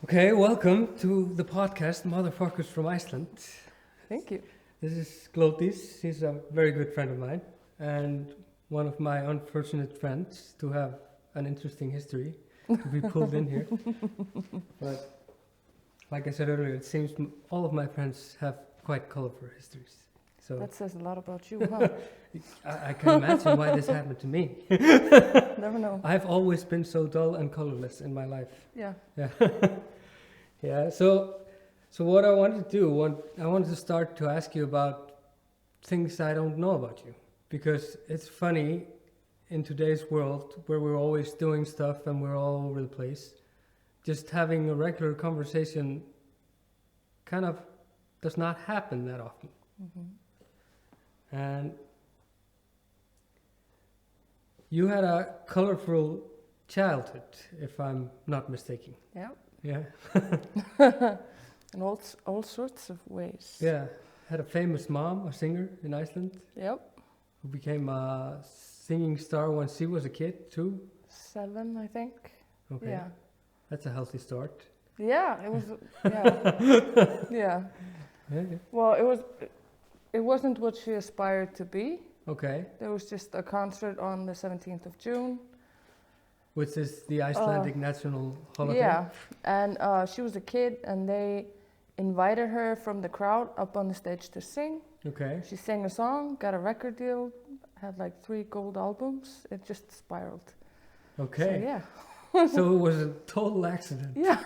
Okay, welcome to the podcast, Motherfuckers from Iceland. Thank you. This is Glódís. He's a very good friend of mine and one of my unfortunate friends to have an interesting history to be pulled in here. But like I said earlier, it seems all of my friends have quite colorful histories. So That says a lot about you, huh? I can imagine why this happened to me. Never know. I've always been so dull and colorless in my life. Yeah. Yeah. Yeah. So what I wanted to do, I wanted to start to ask you about things I don't know about you, because it's funny in today's world where we're always doing stuff and we're all over the place. Just having a regular conversation kind of does not happen that often. Mm-hmm. And you had a colorful childhood, if I'm not mistaken. Yeah. Yeah. In all sorts of ways. Yeah. Had a famous mom, a singer in Iceland, Yep. who became a singing star when she was a kid too. 7, I think. Okay. Yeah. That's a healthy start. Yeah, it was. Yeah. Yeah. Yeah. Well, it wasn't what she aspired to be. Okay. There was just a concert on the 17th of June. Which is the Icelandic national holiday. Yeah, and she was a kid, and they invited her from the crowd up on the stage to sing. Okay. She sang a song, got a record deal, had like 3 gold albums. It just spiraled. Okay. So, yeah. So it was a total accident. Yeah.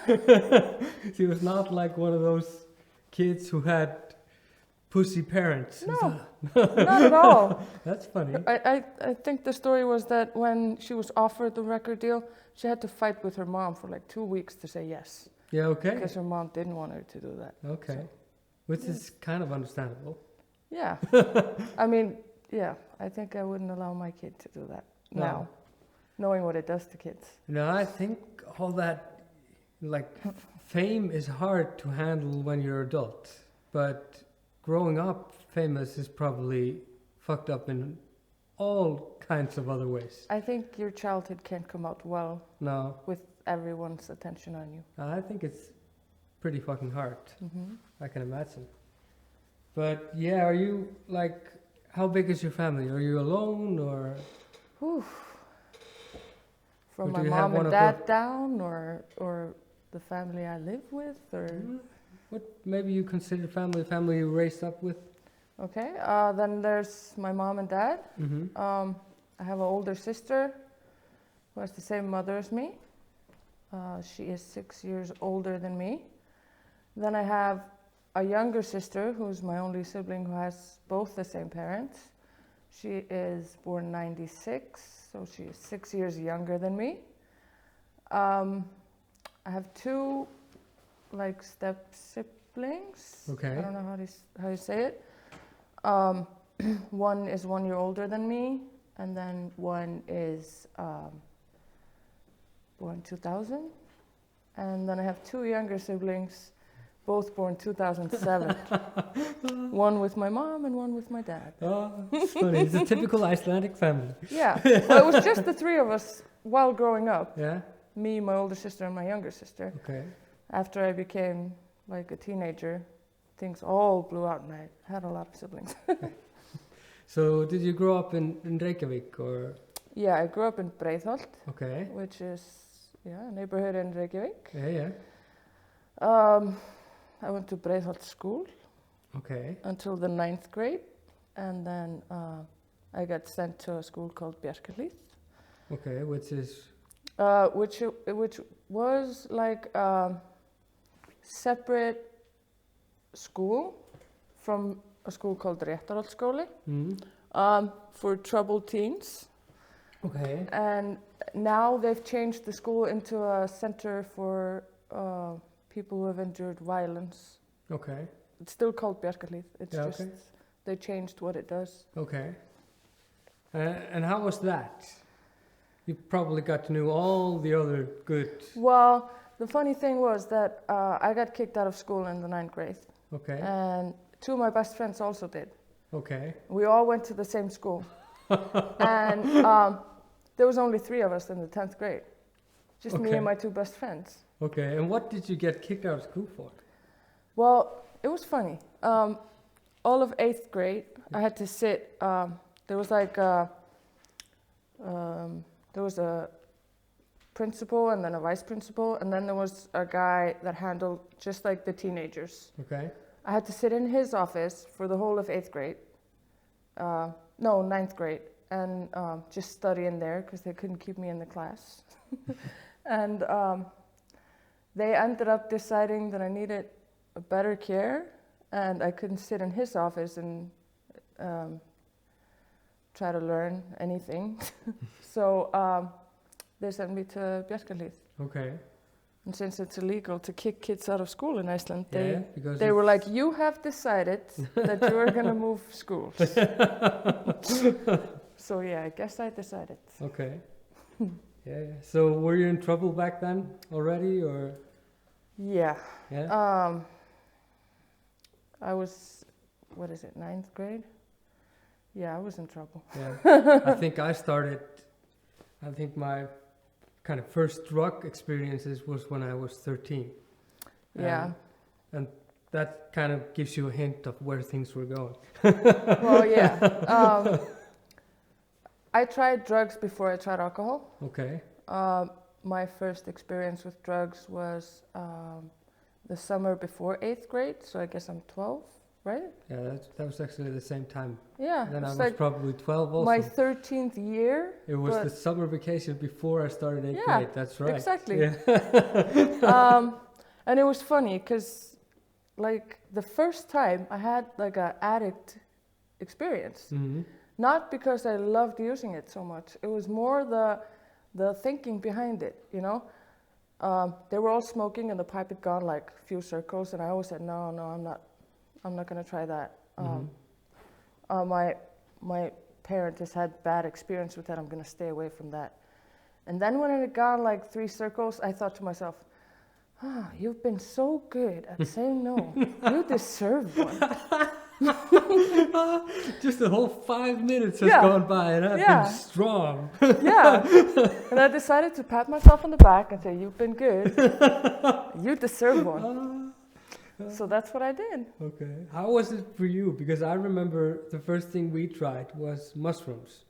She was not like one of those kids who had pussy parents. No, not at all. That's funny. I think the story was that when she was offered the record deal, she had to fight with her mom for like 2 weeks to say yes. Yeah, okay. Because her mom didn't want her to do that. Okay. So, Which is kind of understandable. yeah. I mean, yeah, I think I wouldn't allow my kid to do that now, knowing what it does to kids. No, I think all that, like, fame is hard to handle when you're adult. But growing up famous is probably fucked up in all kinds of other ways. I think your childhood can't come out well No, with everyone's attention on you. I think it's pretty fucking hard. Mm-hmm. I can imagine. But yeah, are you like, how big is your family? Are you alone or? Whew. From Or my do you have mom one and of dad down, or the family I live with, or What maybe you consider family you raised up with? okay. Then there's my mom and dad. Mm-hmm. I have an older sister who has the same mother as me. She is 6 years older than me. Then I have a younger sister who's my only sibling who has both the same parents. She is born 96, so she is 6 years younger than me. I have 2 like step siblings. Okay. I don't know how you say it. One is 1 year older than me, and then one is born 2000. And then I have 2 younger siblings, both born 2007. One with my mom and one with my dad. Oh, it's funny. It's a typical Icelandic family. Yeah, well, it was just the 3 of us while growing up. Yeah? Me, my older sister, and my younger sister. Okay. After I became like a teenager, things all blew out and I had a lot of siblings. So did you grow up in Reykjavik or? Yeah, I grew up in Breiðholt, Okay. which is a neighborhood in Reykjavik. Yeah. I went to Breiðholt school Okay. until the 9th grade, and then I got sent to a school called Bjarkarhlíð, Okay, which is? which was like a separate school from a school called Réttarholtsskóli for troubled teens. Okay. And now they've changed the school into a center for people who have endured violence. Okay. It's still called Bjarkarhlíð. It's Yeah, just okay. they changed what it does. Okay. And how was that? You probably got to know all the other good. Well, the funny thing was that I got kicked out of school in the 9th grade, Okay. and 2 of my best friends also did. Okay. We all went to the same school, and there was only 3 of us in the 10th grade, just me Okay. and my 2 best friends. Okay, and what did you get kicked out of school for? Well, it was funny. All of 8th grade, I had to sit. There was like there was a principal and then a vice principal, and then there was a guy that handled just like the teenagers. Okay. I had to sit in his office for the whole of 8th grade. No, 9th grade, and just study in there because they couldn't keep me in the class. And they ended up deciding that I needed a better care, and I couldn't sit in his office and try to learn anything. So they sent me to Bjarkarhlíð. Okay. And since it's illegal to kick kids out of school in Iceland, Yeah, because they were like, you have decided that you are going to move schools. So yeah, I guess I decided. Okay. Yeah. So were you in trouble back then already, or? Yeah. Yeah. I was, 9th grade? Yeah, I was in trouble. Yeah. I think my kind of first drug experiences was when I was 13. Yeah. And that kind of gives you a hint of where things were going. Well, yeah. I tried drugs before I tried alcohol. Okay. My first experience with drugs was the summer before 8th grade, so I guess I'm 12, right? Yeah, that was actually the same time. Yeah. Then I was like probably 12 also. my 13th year. It was the summer vacation before I started 8th Yeah, grade, that's right. Exactly. Yeah. And it was funny because like the first time I had like an addict experience, Mm-hmm. not because I loved using it so much. It was more the thinking behind it, you know? They were all smoking and the pipe had gone like a few circles, and I always said, no, I'm not gonna try that. My parent has had bad experience with that, I'm gonna stay away from that. And then when it had gone like 3 circles, I thought to myself, you've been so good at saying no. You deserve one. Just the whole 5 minutes has Yeah. gone by and I've Yeah. been strong. Yeah. And I decided to pat myself on the back and say, you've been good. You deserve one. So that's what I did. Okay. How was it for you? Because I remember the first thing we tried was mushrooms.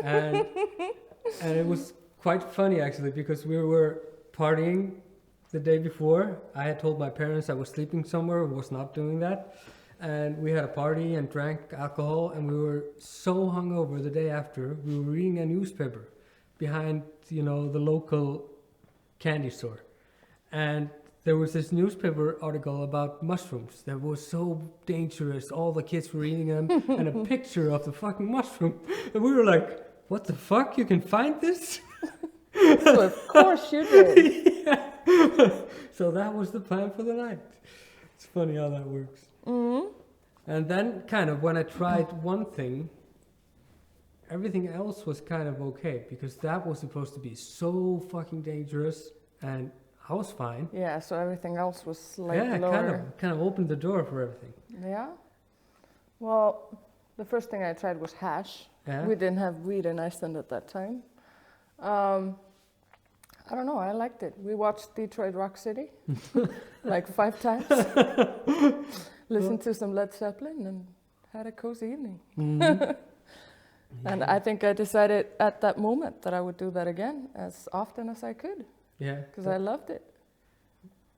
And it was quite funny actually, because we were partying the day before. I had told my parents I was sleeping somewhere, was not doing that. And we had a party and drank alcohol, and we were so hungover the day after. We were reading a newspaper behind, the local candy store. And there was this newspaper article about mushrooms that was so dangerous. All the kids were eating them, and a picture of the fucking mushroom. And we were like, what the fuck? You can find this? So of course you did. Yeah. So that was the plan for the night. It's funny how that works. Mm-hmm. And then kind of when I tried one thing, everything else was kind of okay, because that was supposed to be so fucking dangerous, and I was fine. Yeah, so everything else was like lower. Kind of opened the door for everything. Yeah. Well, the first thing I tried was hash. Yeah. We didn't have weed in Iceland at that time. I don't know, I liked it. We watched Detroit Rock City like 5 times. Listened to some Led Zeppelin and had a cozy evening. Mm-hmm. And I think I decided at that moment that I would do that again as often as I could. Yeah. Because I loved it.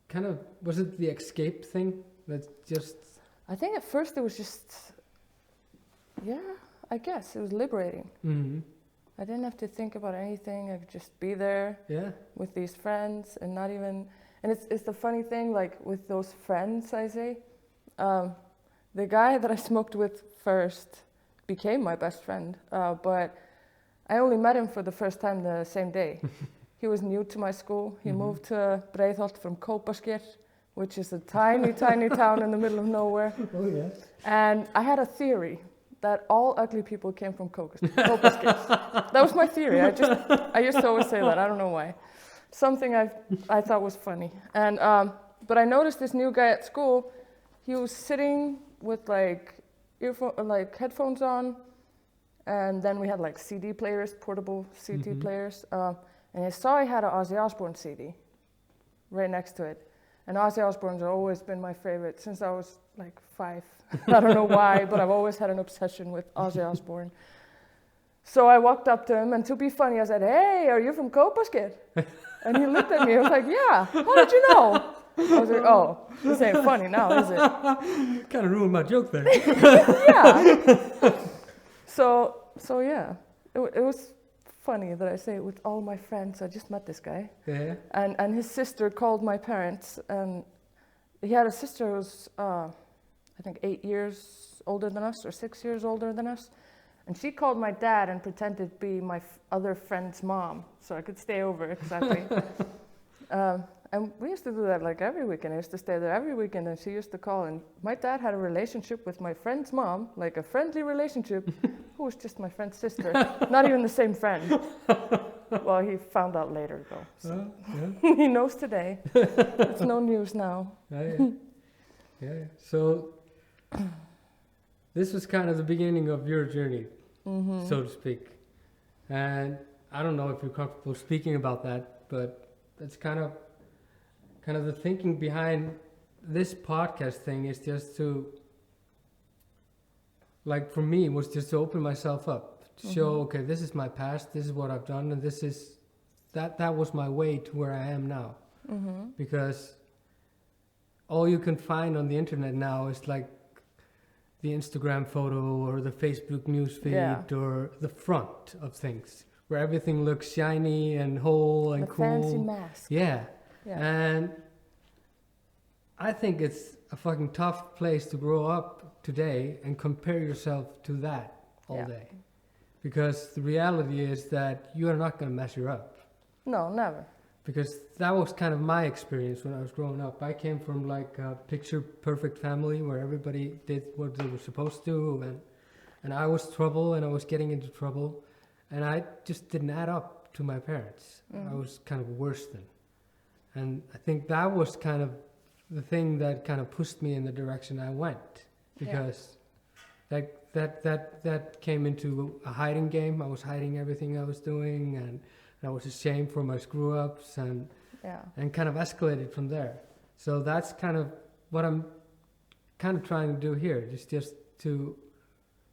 Kind of, was it the escape thing that just... I think at first it was just, I guess it was liberating. Mm-hmm. I didn't have to think about anything. I could just be there with these friends and not even... And it's the funny thing, like with those friends, I say, the guy that I smoked with first became my best friend, but I only met him for the first time the same day. He was new to my school. He moved to Breiðholt from Kópasker, which is a tiny, tiny town in the middle of nowhere. Oh, yeah. And I had a theory that all ugly people came from Kópasker. That was my theory. I used to always say that. I don't know why. Something I thought was funny. And but I noticed this new guy at school. He was sitting with like headphones on, and then we had like CD players, portable CD players. And I saw he had an Ozzy Osbourne CD. right next to it. And Ozzy Osbourne's always been my favorite since I was like 5. I don't know why, but I've always had an obsession with Ozzy Osbourne. So I walked up to him, and to be funny, I said, "Hey, are you from Copaskid?" And he looked at me. I was like, "Yeah. How did you know?" I was like, "Oh, this ain't funny now, is it?" Kind of ruined my joke there. Yeah. So yeah, it was funny that I say it with all my friends. I just met this guy. Yeah. And his sister called my parents, and he had a sister who was, I think 8 years older than us, or 6 years older than us. And she called my dad and pretended to be my other friend's mom, so I could stay over, exactly. And we used to do that like every weekend. I used to stay there every weekend, and she used to call. And my dad had a relationship with my friend's mom, like a friendly relationship, who was just my friend's sister, not even the same friend. Well, he found out later, though. So. Yeah. He knows today. It's no news now. Yeah. So this was kind of the beginning of your journey, so to speak. And I don't know if you're comfortable speaking about that, but that's kind of the thinking behind this podcast thing is just to, like for me, was just to open myself up, to show, okay, this is my past, this is what I've done, and this is, that was my way to where I am now. Because all you can find on the internet now is like the Instagram photo or the Facebook newsfeed or the front of things, where everything looks shiny and whole and cool. The fancy mask. Yeah. And I think it's a fucking tough place to grow up today and compare yourself to that all day. Because the reality is that you are not going to measure up. No, never. Because that was kind of my experience when I was growing up. I came from like a picture perfect family where everybody did what they were supposed to, and I was trouble and I was getting into trouble, and I just didn't add up to my parents. I was kind of worse than. And I think that was kind of the thing that kind of pushed me in the direction I went, because that came into a hiding game. I was hiding everything I was doing, and I was ashamed for my screw-ups, and kind of escalated from there. So that's kind of what I'm kind of trying to do here, just to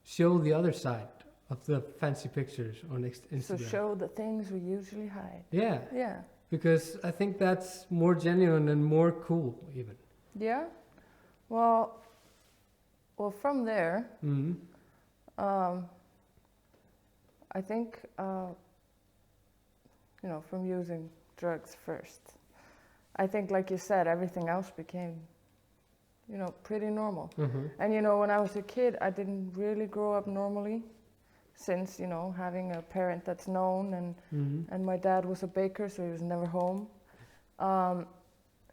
show the other side of the fancy pictures on Instagram. So show the things we usually hide. Yeah. Yeah. Because I think that's more genuine and more cool, even. Yeah. Well, from there, I think, from using drugs first, I think, like you said, everything else became, pretty normal. And, when I was a kid, I didn't really grow up normally, since, having a parent that's known, and my dad was a baker, so he was never home.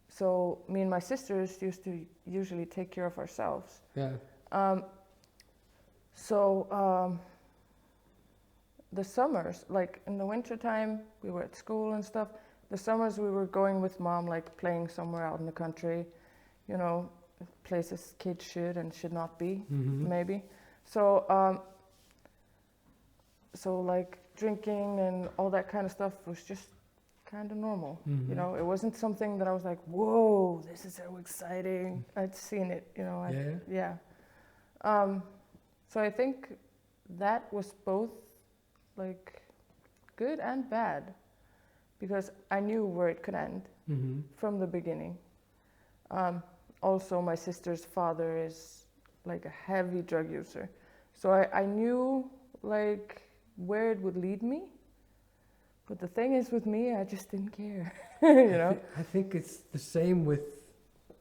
So me and my sisters used to usually take care of ourselves. Yeah. The summers, like in the wintertime, we were at school and stuff. The summers we were going with mom, like playing somewhere out in the country, places kids should and should not be, maybe. So like drinking and all that kind of stuff was just kind of normal. It wasn't something that I was like, whoa, this is so exciting. I'd seen it, So I think that was both like good and bad, because I knew where it could end from the beginning. Also, my sister's father is like a heavy drug user, so I knew like where it would lead me. But the thing is, with me, I just didn't care. I think it's the same with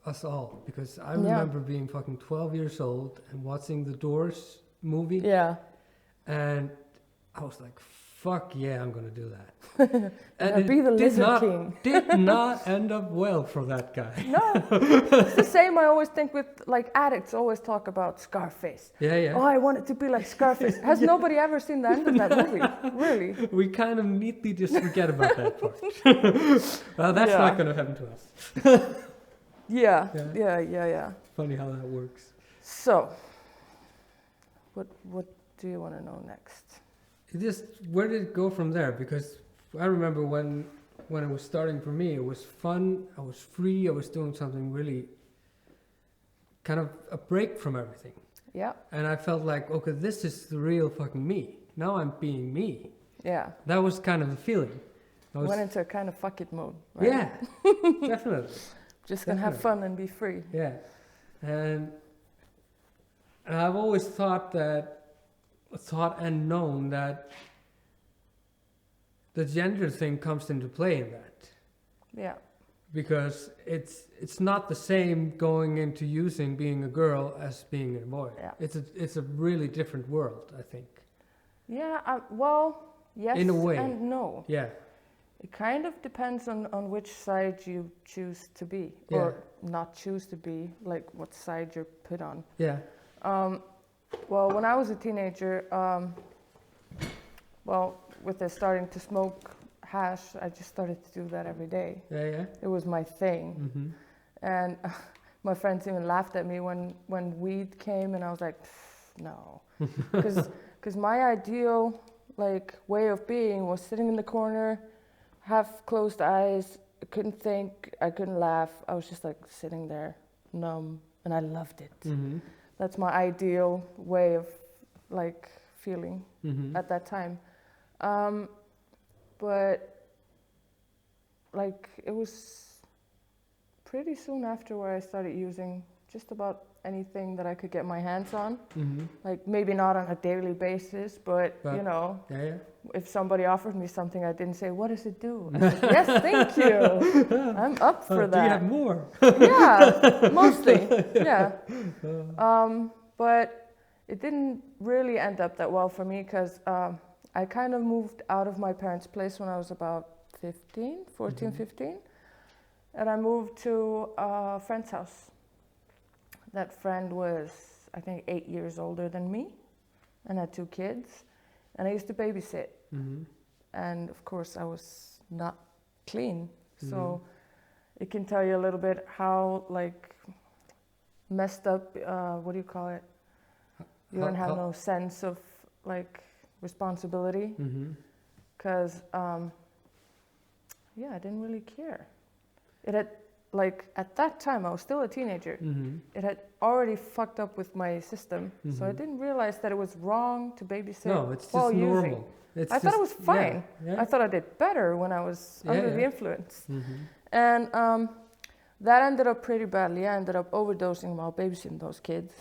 us all, because I remember being fucking 12 years old and watching the Doors movie. Yeah. And I was like, fuck yeah, I'm gonna do that. And be the Lizard King. Did not end up well for that guy. No, it's the same. I always think with like addicts, always talk about Scarface. Yeah. Oh, I want it to be like Scarface. Has nobody ever seen the end of that movie? Really? We kind of neatly just forget about that part. Well, that's not gonna happen to us. Yeah. Funny how that works. So, what do you want to know next? Where did it go from there? Because I remember when when it was starting for me, it was fun, I was free, I was doing something really kind of a break from everything. Yeah. And I felt like, okay, this is the real fucking me. Now I'm being me. Yeah. That was kind of the feeling. Went into a kind of fuck it mode, right? Yeah, definitely. Just gonna have fun and be free. Yeah. And I've always thought and known that the gender thing comes into play in that. Yeah. Because it's not the same going into using being a girl as being a boy. Yeah. It's a really different world, I think. Yeah, well, yes in a way. And no. Yeah. It kind of depends on which side you choose to be, Yeah. or not choose to be, like what side you're put on. Yeah. Well, when I was a teenager, with the starting to smoke hash, I just started to do that every day. Yeah, yeah. It was my thing. Mm-hmm. And my friends even laughed at me when weed came, and I was like, no. Because my ideal way of being was sitting in the corner, half closed eyes, I couldn't think, I couldn't laugh. I was just sitting there, numb, and I loved it. Mm-hmm. That's my ideal way of feeling Mm-hmm. at that time. But it was pretty soon after where I started using just about anything that I could get my hands on. Mm-hmm. Maybe not on a daily basis, but you know, yeah. if somebody offered me something, I didn't say, what does it do? I said, yes, thank you. I'm up for that. Do you have more? Yeah, mostly, yeah. But it didn't really end up that well for me because I kind of moved out of my parents' place when I was about 14, Mm-hmm. 15. And I moved to a friend's house. That friend was, I think, 8 years older than me and had 2 kids. And I used to babysit. Mm-hmm. And of course, I was not clean. Mm-hmm. So it can tell you a little bit how, messed up, what do you call it? You don't have no sense of, responsibility. Because, I didn't really care. It had, at that time, I was still a teenager. Mm-hmm. It had already fucked up with my system. Mm-hmm. So I didn't realize that it was wrong to babysit No, it's while just using. normal. I thought it was fine. Yeah. I thought I did better when I was under the influence. Mm-hmm. And that ended up pretty badly. I ended up overdosing while babysitting those kids.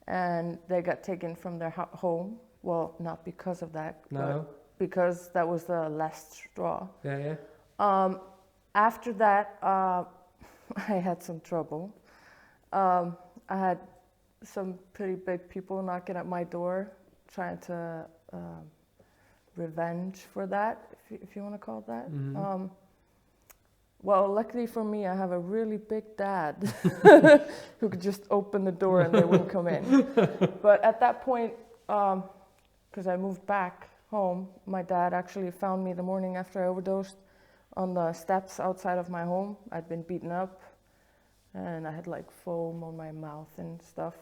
And they got taken from their home. Well, not because of that, but because that was the last straw. Yeah. After that, I had some trouble. I had some pretty big people knocking at my door, trying to revenge for that, if you want to call it that. Mm-hmm. Well, luckily for me, I have a really big dad who could just open the door and they wouldn't come in. But at that point, because I moved back home, my dad actually found me the morning after I overdosed on the steps outside of my home. I'd been beaten up and I had foam on my mouth and stuff.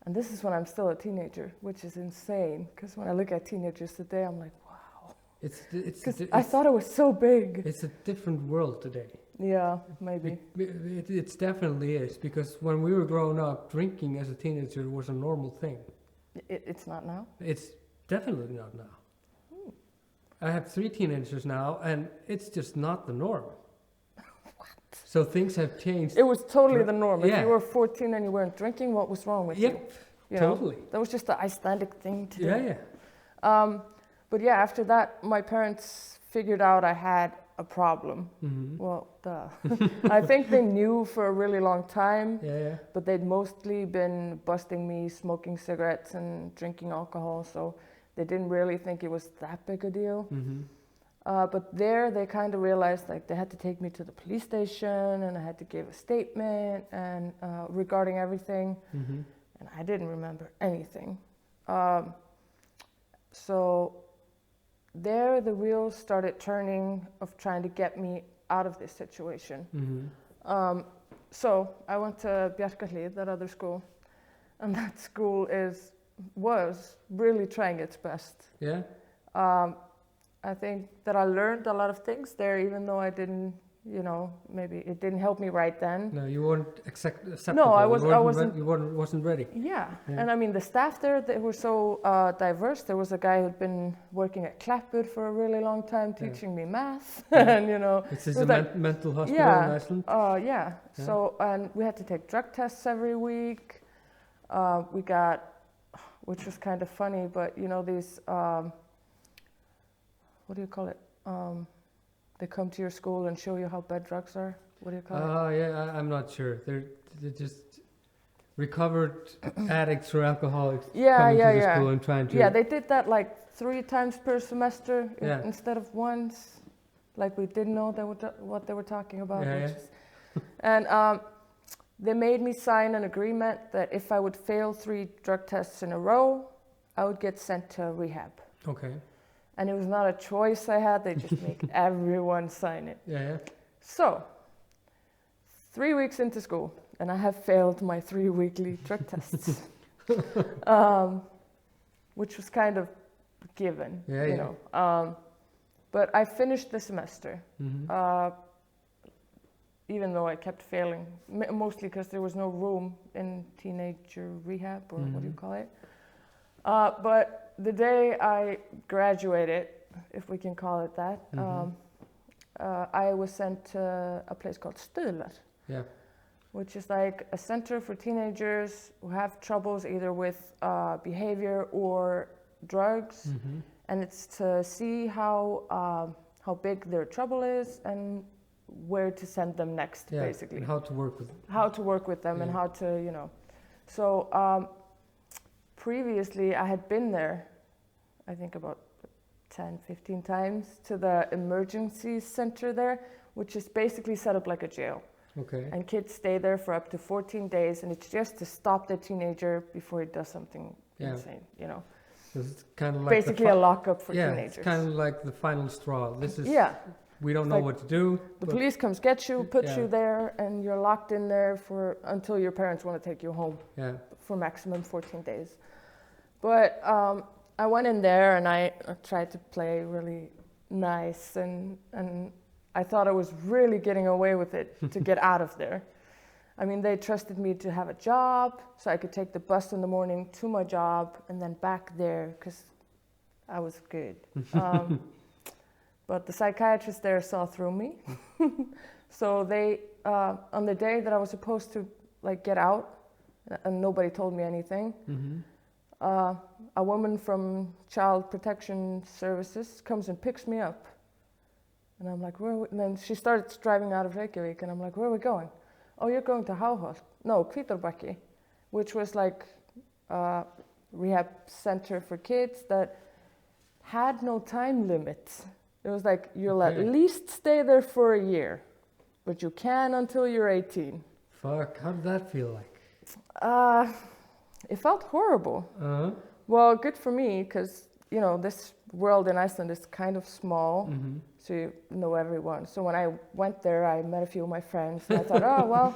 And this is when I'm still a teenager, which is insane, because when I look at teenagers today, I'm like, wow. I thought it was so big. It's a different world today. Yeah, maybe. It definitely is, because when we were growing up, drinking as a teenager was a normal thing. It's not now? It's definitely not now. I have 3 teenagers now, and it's just not the norm. What? So things have changed. It was totally the norm. If Yeah. you were 14 and you weren't drinking, what was wrong with you? You Totally. know? That was just the Icelandic thing to do. Yeah. But yeah, after that, my parents figured out I had a problem. Mm-hmm. Well, duh. I think they knew for a really long time, Yeah. but they'd mostly been busting me smoking cigarettes and drinking alcohol, so they didn't really think it was that big a deal. Mm-hmm. But there, they kind of realized they had to take me to the police station, and I had to give a statement and regarding everything, Mm-hmm. and I didn't remember anything. So there, the wheels started turning of trying to get me out of this situation. Mm-hmm. So I went to Bjarkarhlíð, that other school, and that school was really trying its best. Yeah. I think that I learned a lot of things there, even though I didn't, maybe it didn't help me right then. No, you weren't acceptable. No, I wasn't. You wasn't ready. Yeah. Yeah. And I mean, the staff there, they were so diverse. There was a guy who'd been working at Clapwood for a really long time, teaching me math, and It's a mental hospital in Iceland. Yeah. So, and we had to take drug tests every week. We got, which was kind of funny, but these, what do you call it? They come to your school and show you how bad drugs are. What do you call it? Oh, yeah, I'm not sure. They're just recovered addicts or alcoholics coming to the school and trying to... Yeah, they did that like 3 times per semester instead of once. Like we didn't know what they were talking about. And they made me sign an agreement that if I would fail 3 drug tests in a row, I would get sent to rehab. Okay. And it was not a choice I had. They just make everyone sign it. Yeah. So, 3 weeks into school, and I have failed my 3 weekly drug tests, which was kind of given, you know. But I finished the semester, even though I kept failing, mostly because there was no room in teenager rehab, or what do you call it? But the day I graduated, if we can call it that, I was sent to a place called Stuðlar, which is like a center for teenagers who have troubles either with behavior or drugs, and it's to see how big their trouble is and where to send them next, basically. And how to work with them. How to work with them and how to, you know. So previously I had been there, I think about 10, 15 times to the emergency center there, which is basically set up like a jail. Okay. And kids stay there for up to 14 days, and it's just to stop the teenager before he does something insane, you know. So it's kind of like basically a lockup for teenagers. Yeah, it's kind of like the final straw. This is, we don't know like what to do. The police comes get you, put you there, and you're locked in there for until your parents want to take you home for maximum 14 days. But I went in there and I tried to play really nice, and I thought I was really getting away with it to get out of there. I mean, they trusted me to have a job, so I could take the bus in the morning to my job and then back there, because I was good. But the psychiatrist there saw through me. So they, on the day that I was supposed to like get out, and nobody told me anything, a woman from Child Protection Services comes and picks me up. And I'm like, and then she starts driving out of Reykjavik, and I'm like, where are we going? Oh, you're going to Háholt. No, Hvítárbakki, which was like a rehab center for kids that had no time limit. It was like, you'll at least stay there for a year, but you can until you're 18. Fuck, how did that feel like? It felt horrible. Well, good for me, because, you know, this world in Iceland is kind of small, so you know everyone. So when I went there, I met a few of my friends, and I thought, oh, well,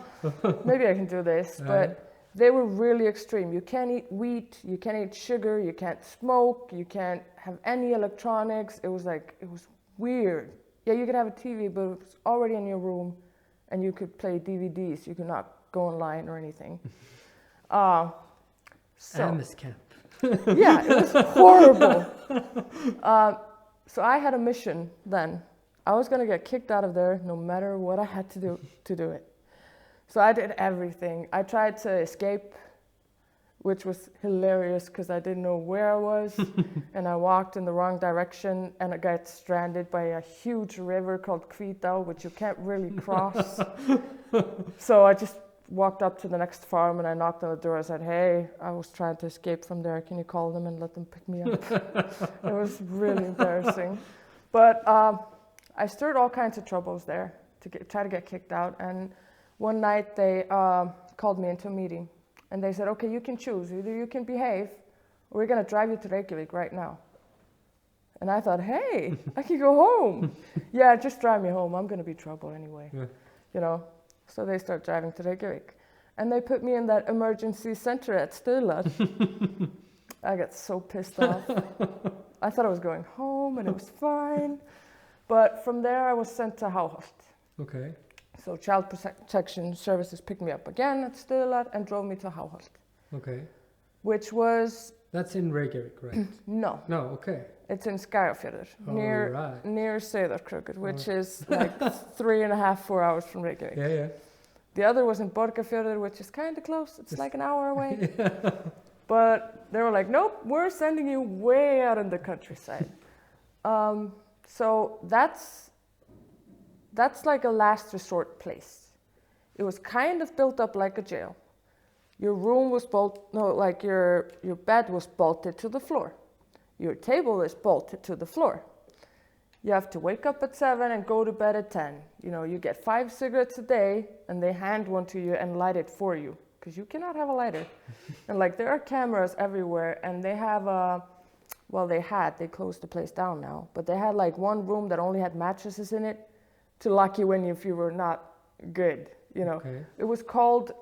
maybe I can do this. But they were really extreme. You can't eat wheat, you can't eat sugar, you can't smoke, you can't have any electronics. It was like, it was weird. Yeah, you could have a TV, but it was already in your room, and you could play DVDs. You could not go online or anything. Amish camp. Yeah, it was horrible. So I had a mission then. I was going to get kicked out of there no matter what I had to do it. So I did everything. I tried to escape, which was hilarious because I didn't know where I was. And I walked in the wrong direction, and I got stranded by a huge river called Hvítá, which you can't really cross. So I just walked up to the next farm, and I knocked on the door. I said, hey, I was trying to escape from there. Can you call them and let them pick me up? It was really embarrassing. But I stirred all kinds of troubles there to try to get kicked out. And one night they called me into a meeting, and they said, okay, you can choose. Either you can behave, or we're going to drive you to Reykjavik right now. And I thought, hey, I can go home. Yeah, just drive me home. I'm going to be trouble anyway. You know. So they start driving to Reykjavik. And they put me in that emergency center at Stuðlar. I got so pissed off. I thought I was going home and it was fine. But from there I was sent to Háholt. Okay. So Child Protection Services picked me up again at Stuðlar and drove me to Háholt. Okay. Which was... That's in Reykjavik, right? No. No, okay. It's in Skagafjörður, near Sauðárkrókur, which is like 3.5, 4 hours from Reykjavik. Yeah, yeah. The other was in Borgarfjörður, which is kind of close. It's like an hour away. But they were like, nope, we're sending you way out in the countryside. So that's like a last resort place. It was kind of built up like a jail. Your room was your bed was bolted to the floor. Your table is bolted to the floor. You have to wake up at 7 and go to bed at 10. You know, you get 5 cigarettes a day and they hand one to you and light it for you because you cannot have a lighter. And like there are cameras everywhere and they have they closed the place down now, but they had like one room that only had mattresses in it to lock you in if you were not good, you know. Okay. It was called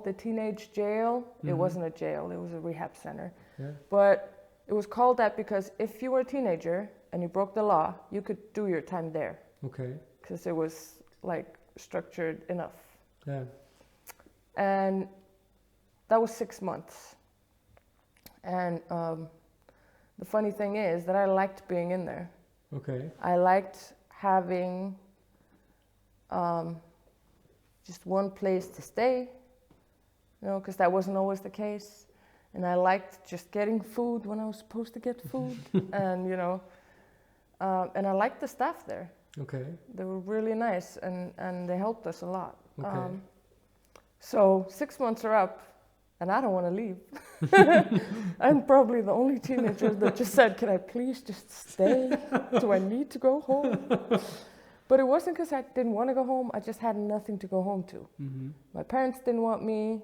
the teenage jail. It wasn't a jail, it was a rehab center. Yeah. But it was called that because if you were a teenager and you broke the law, you could do your time there. Okay. Because it was like structured enough. Yeah. And that was 6 months. And the funny thing is that I liked being in there. Okay. I liked having just one place to stay, you know, because that wasn't always the case. And I liked just getting food when I was supposed to get food, and you know, and I liked the staff there. Okay. They were really nice, and they helped us a lot. Okay. So 6 months are up, and I don't want to leave. I'm probably the only teenager that just said, "Can I please just stay? Do I need to go home?" But it wasn't because I didn't want to go home. I just had nothing to go home to. Mm-hmm. My parents didn't want me.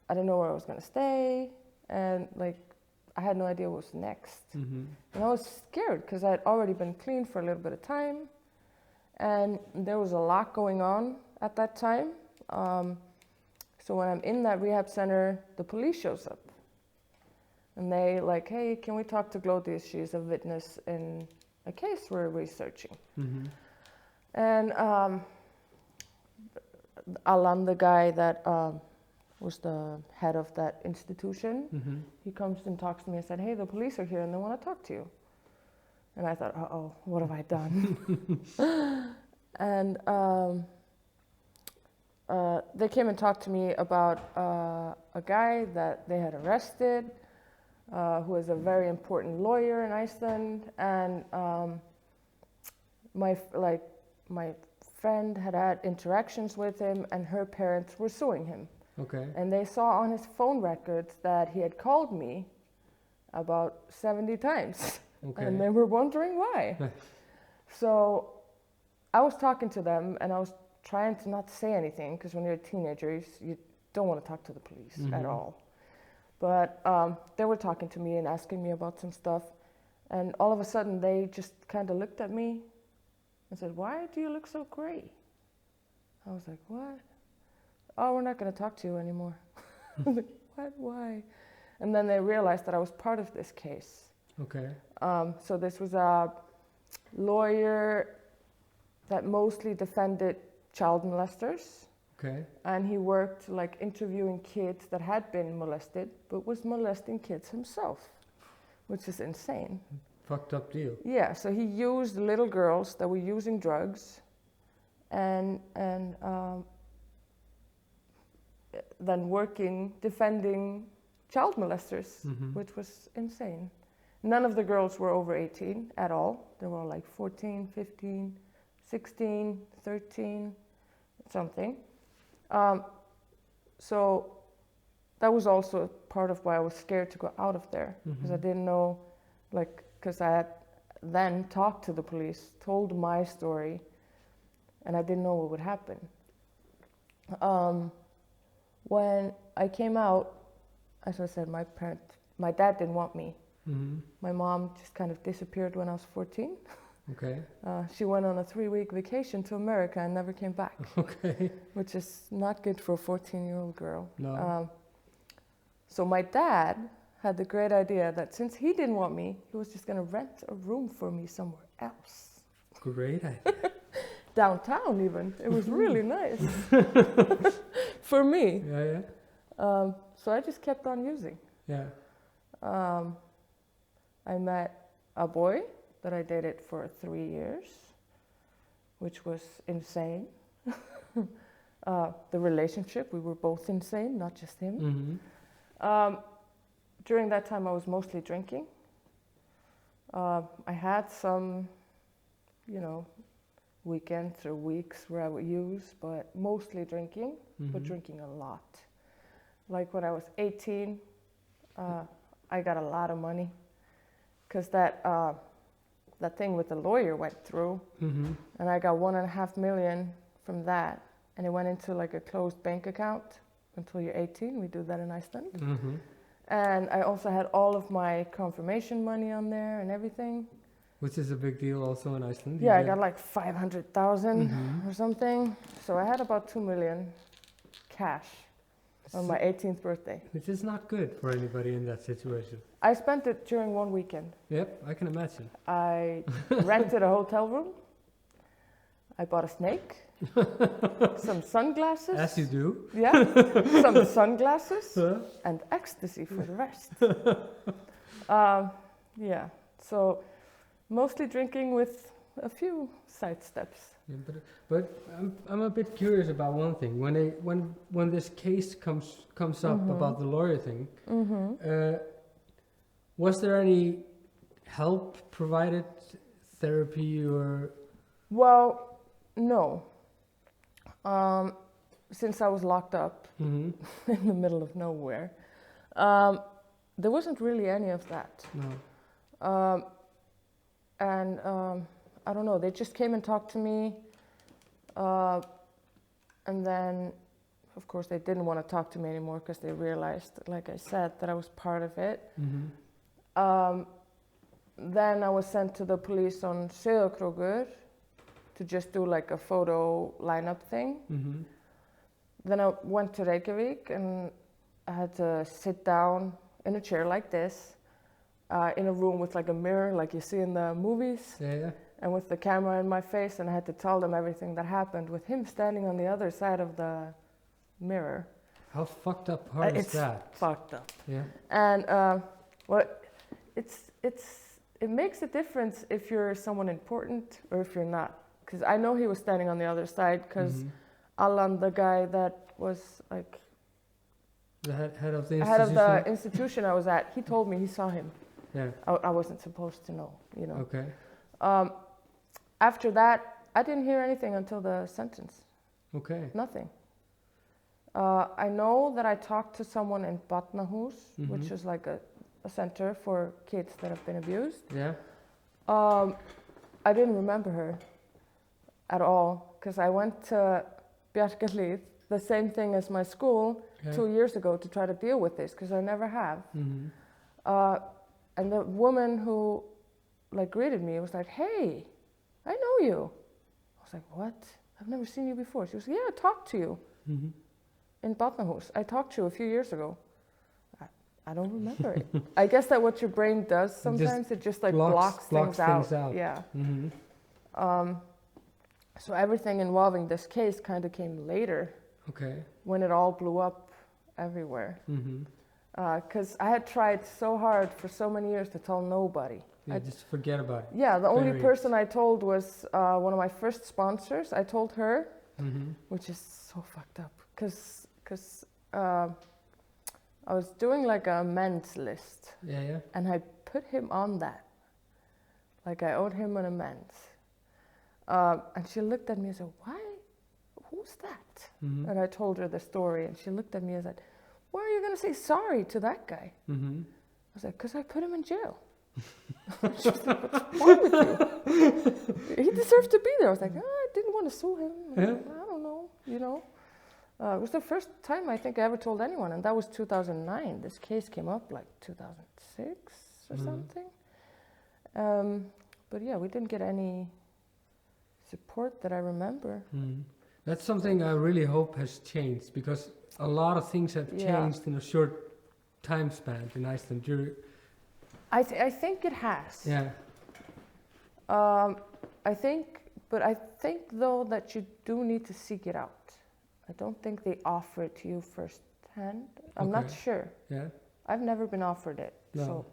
I didn't know where I was going to stay. And like, I had no idea what was next. Mm-hmm. And I was scared because I had already been clean for a little bit of time. And there was a lot going on at that time. So when I'm in that rehab center, the police shows up. And they like, "Hey, can we talk to Glódís? She's a witness in a case we're researching." Mm-hmm. And Alan, the guy that was the head of that institution, Mm-hmm. he comes and talks to me and said, "Hey, the police are here and they want to talk to you." And I thought, uh-oh, what have I done? And they came and talked to me about a guy that they had arrested, who is a very important lawyer in Iceland, and my friend had interactions with him, and her parents were suing him. Okay. And they saw on his phone records that he had called me about 70 times, Okay. and they were wondering why. So I was talking to them, and I was trying to not say anything, because when you're a teenager, you don't want to talk to the police at all. But they were talking to me and asking me about some stuff. And all of a sudden, they just kind of looked at me and said, "Why do you look so gray?" I was like, "What?" "Oh, we're not going to talk to you anymore." I was like, "What? Why?" And then they realized that I was part of this case. Okay. So this was a lawyer that mostly defended child molesters. Okay. And he worked like interviewing kids that had been molested, but was molesting kids himself, which is insane. Fucked up deal. Yeah, so he used little girls that were using drugs, and then defending child molesters, which was insane. None of the girls were over 18 at all. They were all like 14, 15, 16, 13, something. So that was also part of why I was scared to go out of there, because I didn't know, because I had then talked to the police, told my story, and I didn't know what would happen. When I came out, as I said, my dad didn't want me. My mom just kind of disappeared when I was 14. Okay. She went on a 3-week vacation to America and never came back. Okay. Which is not good for a 14-year-old girl. No. So my dad had the great idea that since he didn't want me, he was just going to rent a room for me somewhere else. Great idea. Downtown even. It was really nice. For me. Yeah. So I just kept on using. Yeah. I met a boy that I dated for 3 years, which was insane. The relationship, we were both insane, not just him. During that time, I was mostly drinking. I had some, weekends or weeks where I would use, but mostly drinking, but drinking a lot. Like when I was 18, I got a lot of money because that thing with the lawyer went through, and I got 1.5 million from that, and it went into like a closed bank account until you're 18. We do that in Iceland. And I also had all of my confirmation money on there and everything. Which is a big deal also in Iceland. Yeah, I got like 500,000 or something. So I had about 2 million cash on my 18th birthday. Which is not good for anybody in that situation. I spent it during one weekend. Yep, I can imagine. I rented a hotel room. I bought a snake. Some sunglasses. As you do. Yeah, some sunglasses and ecstasy for the rest. Yeah, so mostly drinking with a few side steps. Yeah, but I'm a bit curious about one thing. When this case comes up about the lawyer thing, was there any help provided, therapy or? Well, no. Since I was locked up in the middle of nowhere, there wasn't really any of that. No. And I don't know, they just came and talked to me, and then, of course, they didn't want to talk to me anymore because they realized, like I said, that I was part of it. Then I was sent to the police on Söderkrókur to just do like a photo lineup thing. Then I went to Reykjavik and I had to sit down in a chair like this, in a room with like a mirror like you see in the movies. Yeah. And with the camera in my face, and I had to tell them everything that happened with him standing on the other side of the mirror. How fucked up hard is that? It's fucked up. Yeah. And it makes a difference if you're someone important or if you're not. Because I know he was standing on the other side because Alan, the guy that was like the head of the institution. Head of the institution I was at, he told me he saw him. Yeah. I wasn't supposed to know, Okay. After that, I didn't hear anything until the sentence. Okay. Nothing. I know that I talked to someone in Barnahús, which is like a center for kids that have been abused. Yeah. I didn't remember her at all because I went to Bjarkarhlíð, the same thing as my school, 2 years ago to try to deal with this because I never have. And the woman who greeted me was like, "Hey, I know you." I was like, "What? I've never seen you before." She was like, "Yeah, I talked to you in Barnahús. I talked to you a few years ago." I don't remember it. I guess that what your brain does sometimes, it just blocks things out. Yeah. So everything involving this case kind of came later. Okay. When it all blew up everywhere. Because I had tried so hard for so many years to tell nobody. Yeah, just forget about it. Yeah, the only person I told was one of my first sponsors. I told her, which is so fucked up. Because I was doing like a amends list. Yeah. And I put him on that. Like I owed him an amends. And she looked at me and said, "Why? Who's that?" And I told her the story, and she looked at me and said, "Why are you going to say sorry to that guy?" I was like, "Because I put him in jail." She was like, "What's wrong with you? He deserves to be there." I was like, "I didn't want to sue him. I don't know, It was the first time I think I ever told anyone, and that was 2009. This case came up like 2006 or something. But yeah, we didn't get any support that I remember. That's something I really hope has changed, because a lot of things have changed in a short time span in Iceland? I think it has. Yeah. I think though that you do need to seek it out. I don't think they offer it to you firsthand. I'm not Okay. sure. Yeah. I've never been offered it, No. so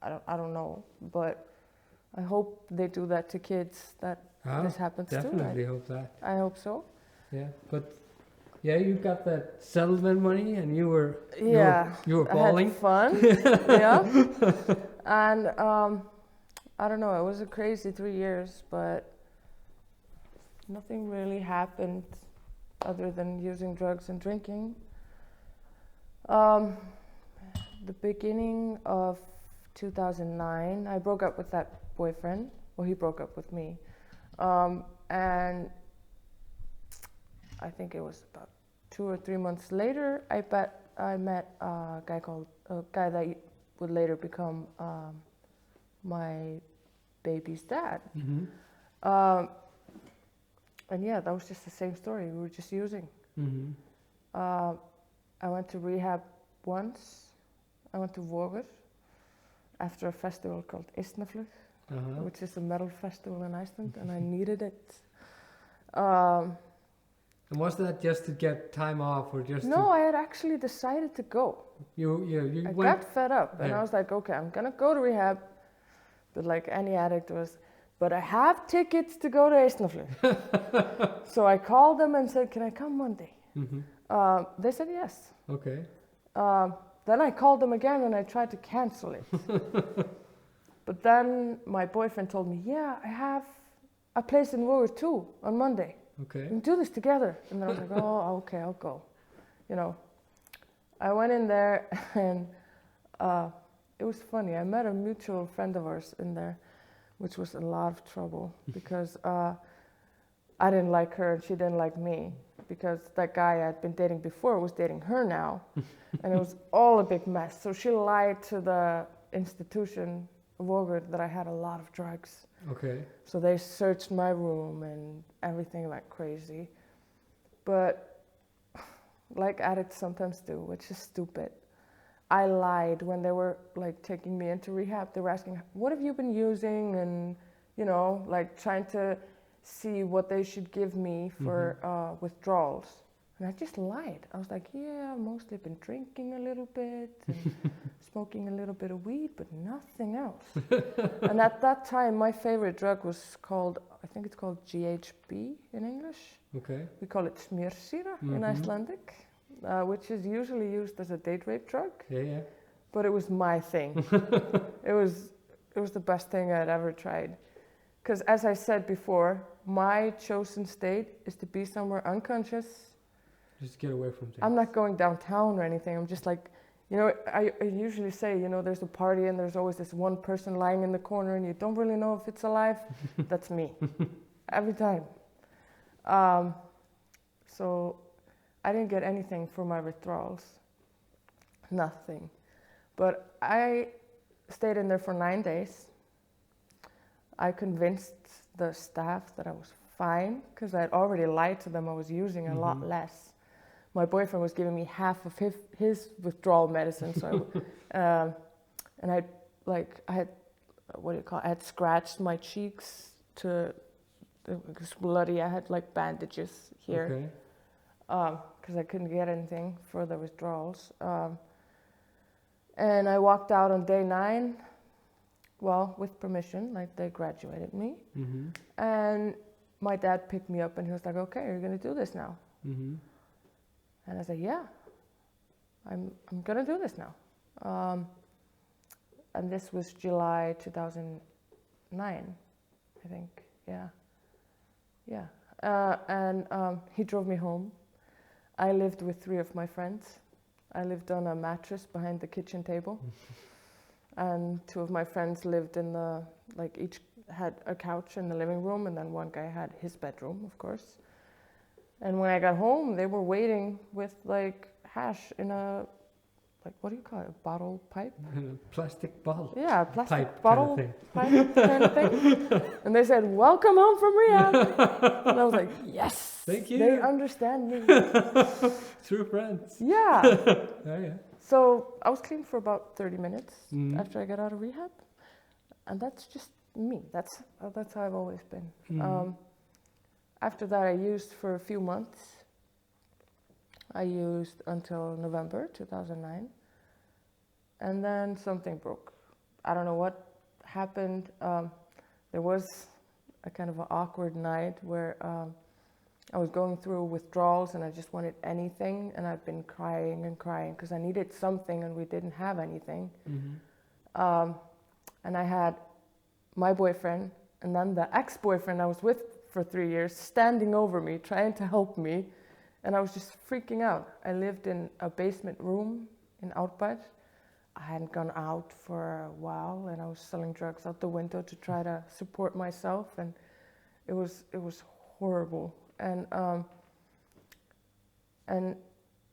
I don't know. But I hope they do that to kids that this happens to. Definitely hope that. I hope so. Yeah, but yeah, you got that settlement money, and you were I balling. had fun. Yeah, and I don't know. It was a crazy 3 years, but nothing really happened other than using drugs and drinking. The beginning of 2009, I broke up with that boyfriend. Well, he broke up with me. And I think it was about 2 or 3 months later, I met a guy that would later become my baby's dad. Mm-hmm. And yeah, that was just the same story. We were just using. Mm-hmm. I went to rehab once. I went to Vogur after a festival called Isnaflug, which is a metal festival in Iceland, and I needed it. And was that just to get time off, or just? No, I had actually decided to go. You I went. got fed up, and I was like, okay, I'm gonna go to rehab. But like any addict was, but I have tickets to go to Isnaflug. So I called them and said, can I come Monday? Mm-hmm. They said yes. Okay. Then I called them again and I tried to cancel it. But then my boyfriend told me, yeah, I have a place in Vogur too on Monday. Okay. We can do this together. And then I was like, oh, okay, I'll go. You know, I went in there and it was funny. I met a mutual friend of ours in there, which was a lot of trouble because I didn't like her and she didn't like me, because that guy I'd been dating before was dating her now. And it was all a big mess. So she lied to the institution, Vogur, that I had a lot of drugs. Okay. So they searched my room and everything went crazy. But like addicts sometimes do, which is stupid, I lied when they were like taking me into rehab. They were asking, what have you been using? And, you know, like trying to see what they should give me for withdrawals. And I just lied. I was like, yeah, I've mostly been drinking a little bit and smoking a little bit of weed, but nothing else. And at that time, my favorite drug was called, I think it's called GHB in English. Okay. We call it smjörsýra in Icelandic, which is usually used as a date rape drug. Yeah, yeah. But it was my thing. It was the best thing I'd ever tried. Because as I said before, my chosen state is to be somewhere unconscious. Just get away from things. I'm not going downtown or anything. I'm just like, you know, I usually say, you know, there's a party and there's always this one person lying in the corner and you don't really know if it's alive. That's me. Every time. So I didn't get anything for my withdrawals. Nothing. But I stayed in there for 9 days. I convinced the staff that I was fine because I had already lied to them I was using a lot less. My boyfriend was giving me half of his withdrawal medicine, so and I had I had scratched my cheeks to it was bloody. I had like bandages here because I couldn't get anything for the withdrawals. And I walked out on day 9. Well, with permission, like they graduated me. And my dad picked me up and he was like, okay, you're gonna do this now. And I said, yeah, I'm gonna do this now. And this was July 2009, I think, yeah. And he drove me home. I lived with 3 of my friends. I lived on a mattress behind the kitchen table. And 2 of my friends lived in the, like each had a couch in the living room, and then one guy had his bedroom, of course. And when I got home, they were waiting with like hash in a like, what do you call it, a bottle pipe? Plastic bottle. Yeah, plastic Pipe bottle kind pipe kind of thing. And they said, welcome home from rehab. And I was like, yes, Thank you. they understand me. True friends. Yeah. Yeah. So I was clean for about 30 minutes Mhm. after I got out of rehab. And that's just me. That's how I've always been. Mhm. After that, I used for a few months. I used until November 2009. And then something broke. I don't know what happened. There was a kind of an awkward night where I was going through withdrawals and I just wanted anything. And I'd been crying and crying because I needed something and we didn't have anything. Mhm. And I had my boyfriend and then the ex-boyfriend I was with for 3 years standing over me, trying to help me. And I was just freaking out. I lived in a basement room in Outbad. I hadn't gone out for a while and I was selling drugs out the window to try to support myself. And it was horrible. And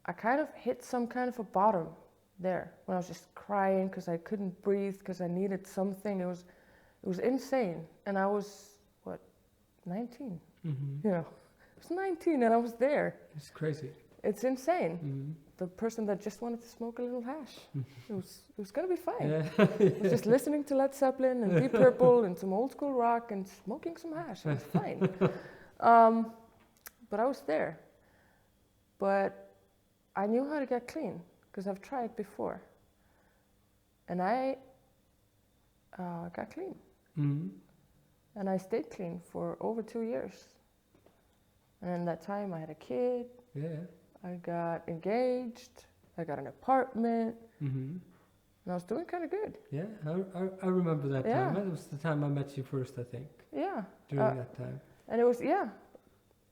I kind of hit some kind of a bottom there when I was just crying because I couldn't breathe because I needed something. It was insane. And I was, 19? Mhm. You know, I was 19 and I was there. It's crazy. It's insane. Mhm. The person that just wanted to smoke a little hash. It was gonna be fine. Yeah. I was just listening to Led Zeppelin and Deep Purple and some old school rock and smoking some hash. It was fine. But I was there. But I knew how to get clean because I've tried before. And I got clean. Mhm. And I stayed clean for over 2 years. And in that time I had a kid, Yeah. I got engaged, I got an apartment, Mhm. and I was doing kind of good. Yeah. I remember that Yeah. time. That was the time I met you first, I think. Yeah. During that time. And it was,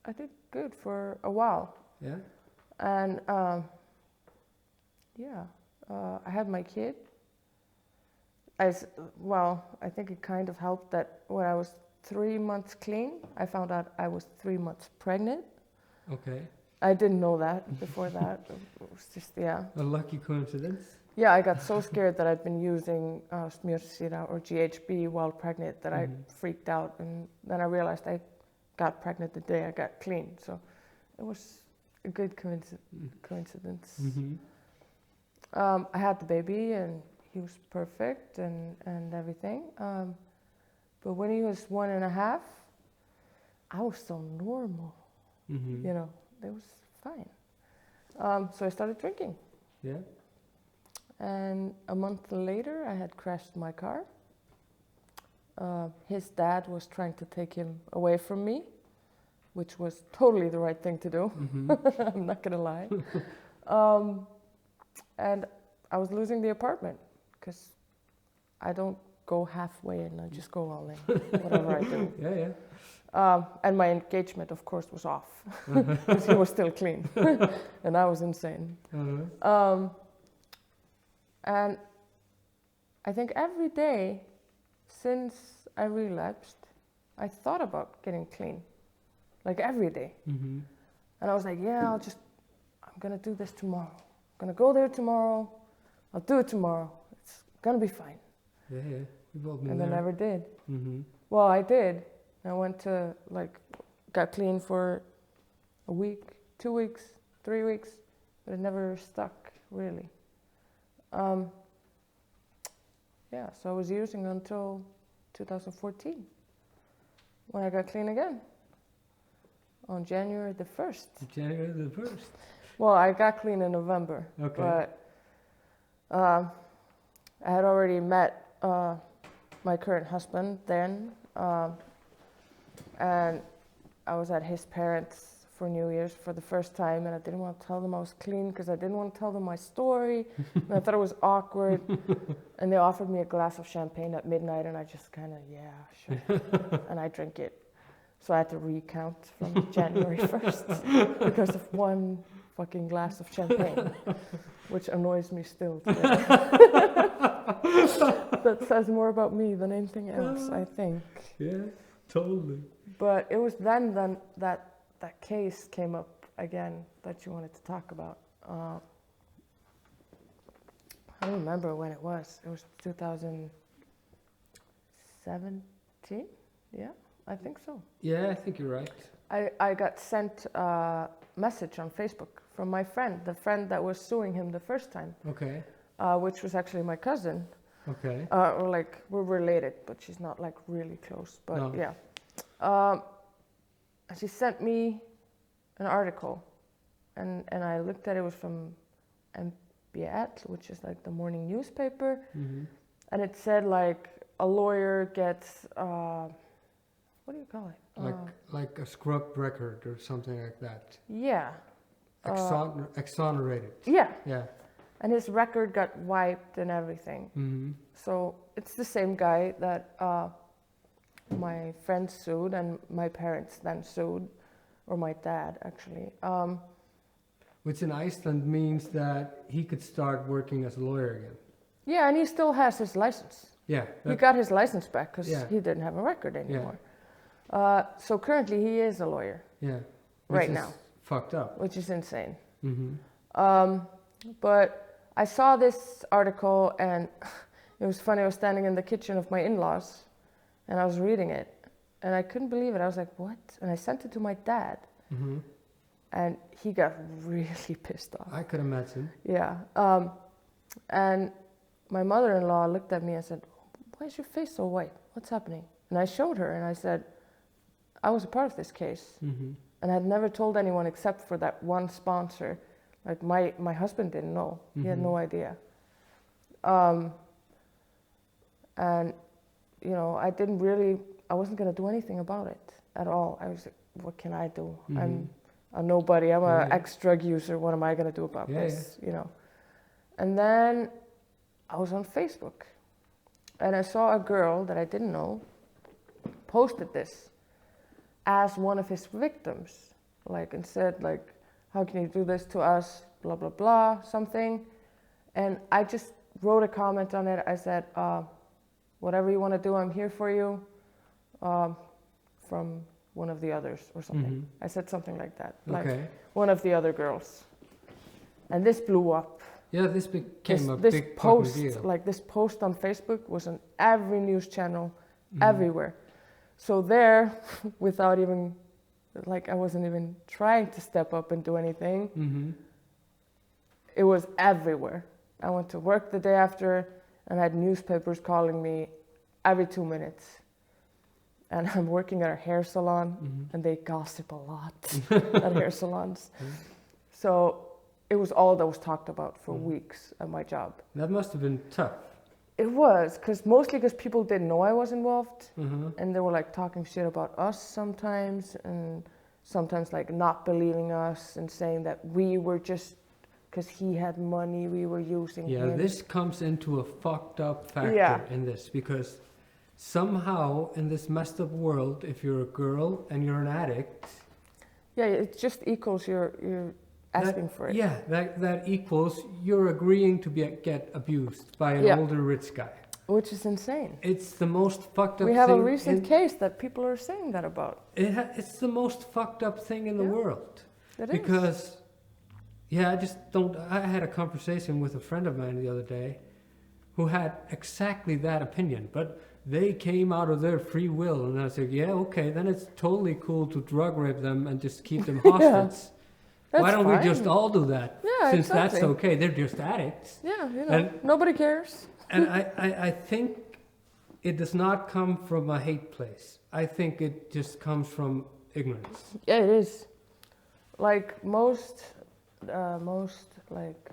I did good for a while. Yeah. And I had my kid. I think it kind of helped that when I was 3 months clean, I found out I was 3 months pregnant. Okay. I didn't know that before that. It was just, A lucky coincidence. Yeah, I got so scared that I'd been using smyrsyra or GHB while pregnant that I freaked out. And then I realized I got pregnant the day I got clean. So it was a good coincidence. Mhm. I had the baby and he was perfect and everything. But when he was 1.5, I was so normal. Mhm. You know, it was fine. So I started drinking. Yeah. And a month later, I had crashed my car. His dad was trying to take him away from me, which was totally the right thing to do. Mhm. I'm not gonna lie. And I was losing the apartment because I don't go halfway and I just go all in, whatever I do. Yeah. And my engagement, of course, was off because he was still clean and I was insane. Uh-huh. And I think every day since I relapsed, I thought about getting clean, like every day. Mhm. And I was like, I'm gonna do this tomorrow. I'm gonna go there tomorrow. I'll do it tomorrow. It's gonna be fine. Yeah. You've all been And I there. never did. Mhm. Well, I did. I went to, got clean for a week, 2 weeks, 3 weeks, but it never stuck, really. So I was using until 2014, when I got clean again, on January the 1st. January the 1st. Well, I got clean in November, Okay. but I had already met my current husband then, and I was at his parents' for New Year's for the first time, and I didn't want to tell them I was clean because I didn't want to tell them my story, and I thought it was awkward. And they offered me a glass of champagne at midnight, and I just kind of, sure, and I drank it. So I had to recount from January 1st because of one fucking glass of champagne, which annoys me still today. That says more about me than anything else, I think. Yeah, totally. But it was then that case came up again that you wanted to talk about. don't remember when it was. It was 2017? Yeah, I think so. Yeah, I think you're right. I got sent a message on Facebook from my friend, the friend that was suing him the first time, Okay. which was actually my cousin. Okay. Or like, we're related, but she's not like really close. But No. yeah. And she sent me an article, and I looked at it. It was from MBL, which is like the morning newspaper, Mm-hmm. and it said like a lawyer gets what do you call it? Like a scrub record or something like that. Yeah. Exonerated. Yeah. Yeah. And his record got wiped and everything. Mm-hmm. So it's the same guy that my friend sued and my parents then sued, or my dad actually. Which in Iceland means that he could start working as a lawyer again. Yeah, and he still has his license. Yeah. He got his license back because Yeah. he didn't have a record anymore. So currently he is a lawyer. Yeah. Right Which now. is fucked up. Which is insane. Mm-hmm. But I saw this article and it was funny. I was standing in the kitchen of my in-laws and I was reading it and I couldn't believe it. I was like, what? And I sent it to my dad. Mm-hmm. And he got really pissed off. I could imagine. Yeah. And my mother-in-law looked at me and said, why is your face so white? What's happening? And I showed her and I said, I was a part of this case. Mm-hmm. And I had never told anyone except for that one sponsor. Like my husband didn't know. He had no idea. And, you know, I wasn't going to do anything about it at all. I was like, what can I do? Mm-hmm. I'm a nobody. I'm Yeah, an yeah. ex-drug user. What am I going to do about this? You know? And then I was on Facebook. And I saw a girl that I didn't know posted this as one of his victims. Like, and said, like, how can you do this to us? Blah, blah, blah, something. And I just wrote a comment on it. I said, whatever you want to do, I'm here for you. From one of the others or something. Mm-hmm. I said something like that. Okay. Like one of the other girls. And this blew up. Yeah, this became a This big post, fucking deal. like this post on Facebook was on every news channel, everywhere. So there, without even, like I wasn't even trying to step up and do anything, Mm-hmm. it was everywhere. I went to work the day after and I had newspapers calling me every 2 minutes. And I'm working at a hair salon and they gossip a lot at hair salons. So it was all that was talked about for weeks at my job. That must have been tough. It was, mostly because people didn't know I was involved. Mm-hmm. And they were like talking shit about us sometimes and sometimes like not believing us and saying that we were just, because he had money, we were using Yeah, him. this comes into a fucked up factor Yeah. in this because somehow in this messed up world, if you're a girl and you're an addict, Yeah, it just equals you're asking for it. Yeah, that equals you're agreeing to get abused by an Yeah. older rich guy. Which is insane. It's the most fucked up We have a thing recent case that people are saying that about. It's the most fucked up thing in the Yeah. world. It is. Because, yeah, I had a conversation with a friend of mine the other day who had exactly that opinion, but they came out of their free will, and I was like, yeah, okay, then it's totally cool to drug rape them and just keep them hostage. Why don't we just all do that? Yeah, Since exactly. that's okay, they're just addicts. Yeah, you know, And- nobody cares. And I think it does not come from a hate place. I think it just comes from ignorance. Yeah, it is. Like most like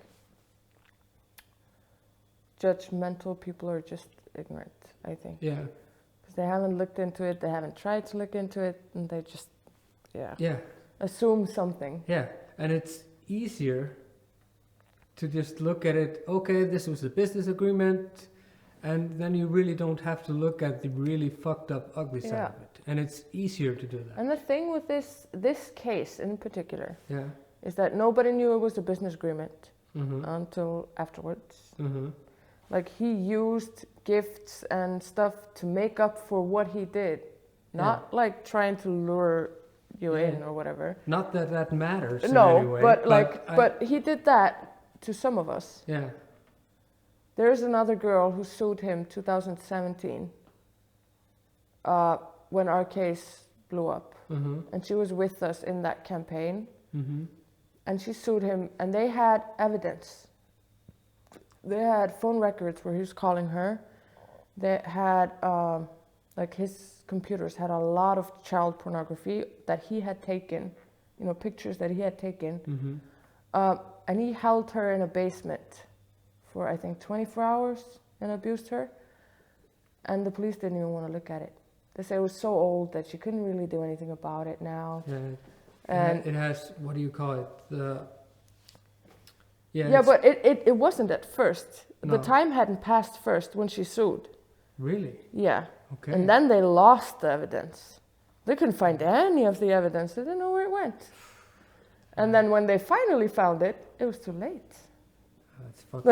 judgmental people are just ignorant, I think. Yeah, Because they haven't looked into it, they haven't tried to look into it, and they just, yeah, assume something. yeah. And it's easier to just look at it, okay, this was a business agreement, and then you really don't have to look at the really fucked up, ugly side Yeah. of it. And it's easier to do that. And the thing with this case in particular Yeah. is that nobody knew it was a business agreement Mm-hmm. until afterwards. Mm-hmm. Like he used gifts and stuff to make up for what he did, not like trying to lure you Yeah. in or whatever. Not that that matters in No, any way. but I- he did that to some of us. Yeah. There's another girl who sued him 2017 when our case blew up. And she was with us in that campaign. And she sued him, and they had evidence. They had phone records where he was calling her. They had, like his computers had a lot of child pornography that he had taken, you know, pictures that he had taken. And he held her in a basement for, I think, 24 hours and abused her. And the police didn't even want to look at it. They said it was so old that she couldn't really do anything about it now. Yeah. And it has, what do you call it? Yeah, but it wasn't at first. No. The time hadn't passed first when she sued. Really? Yeah. Okay. And then they lost the evidence. They couldn't find any of the evidence. They didn't know where it went. And then when they finally found it, it was too late. That's fucked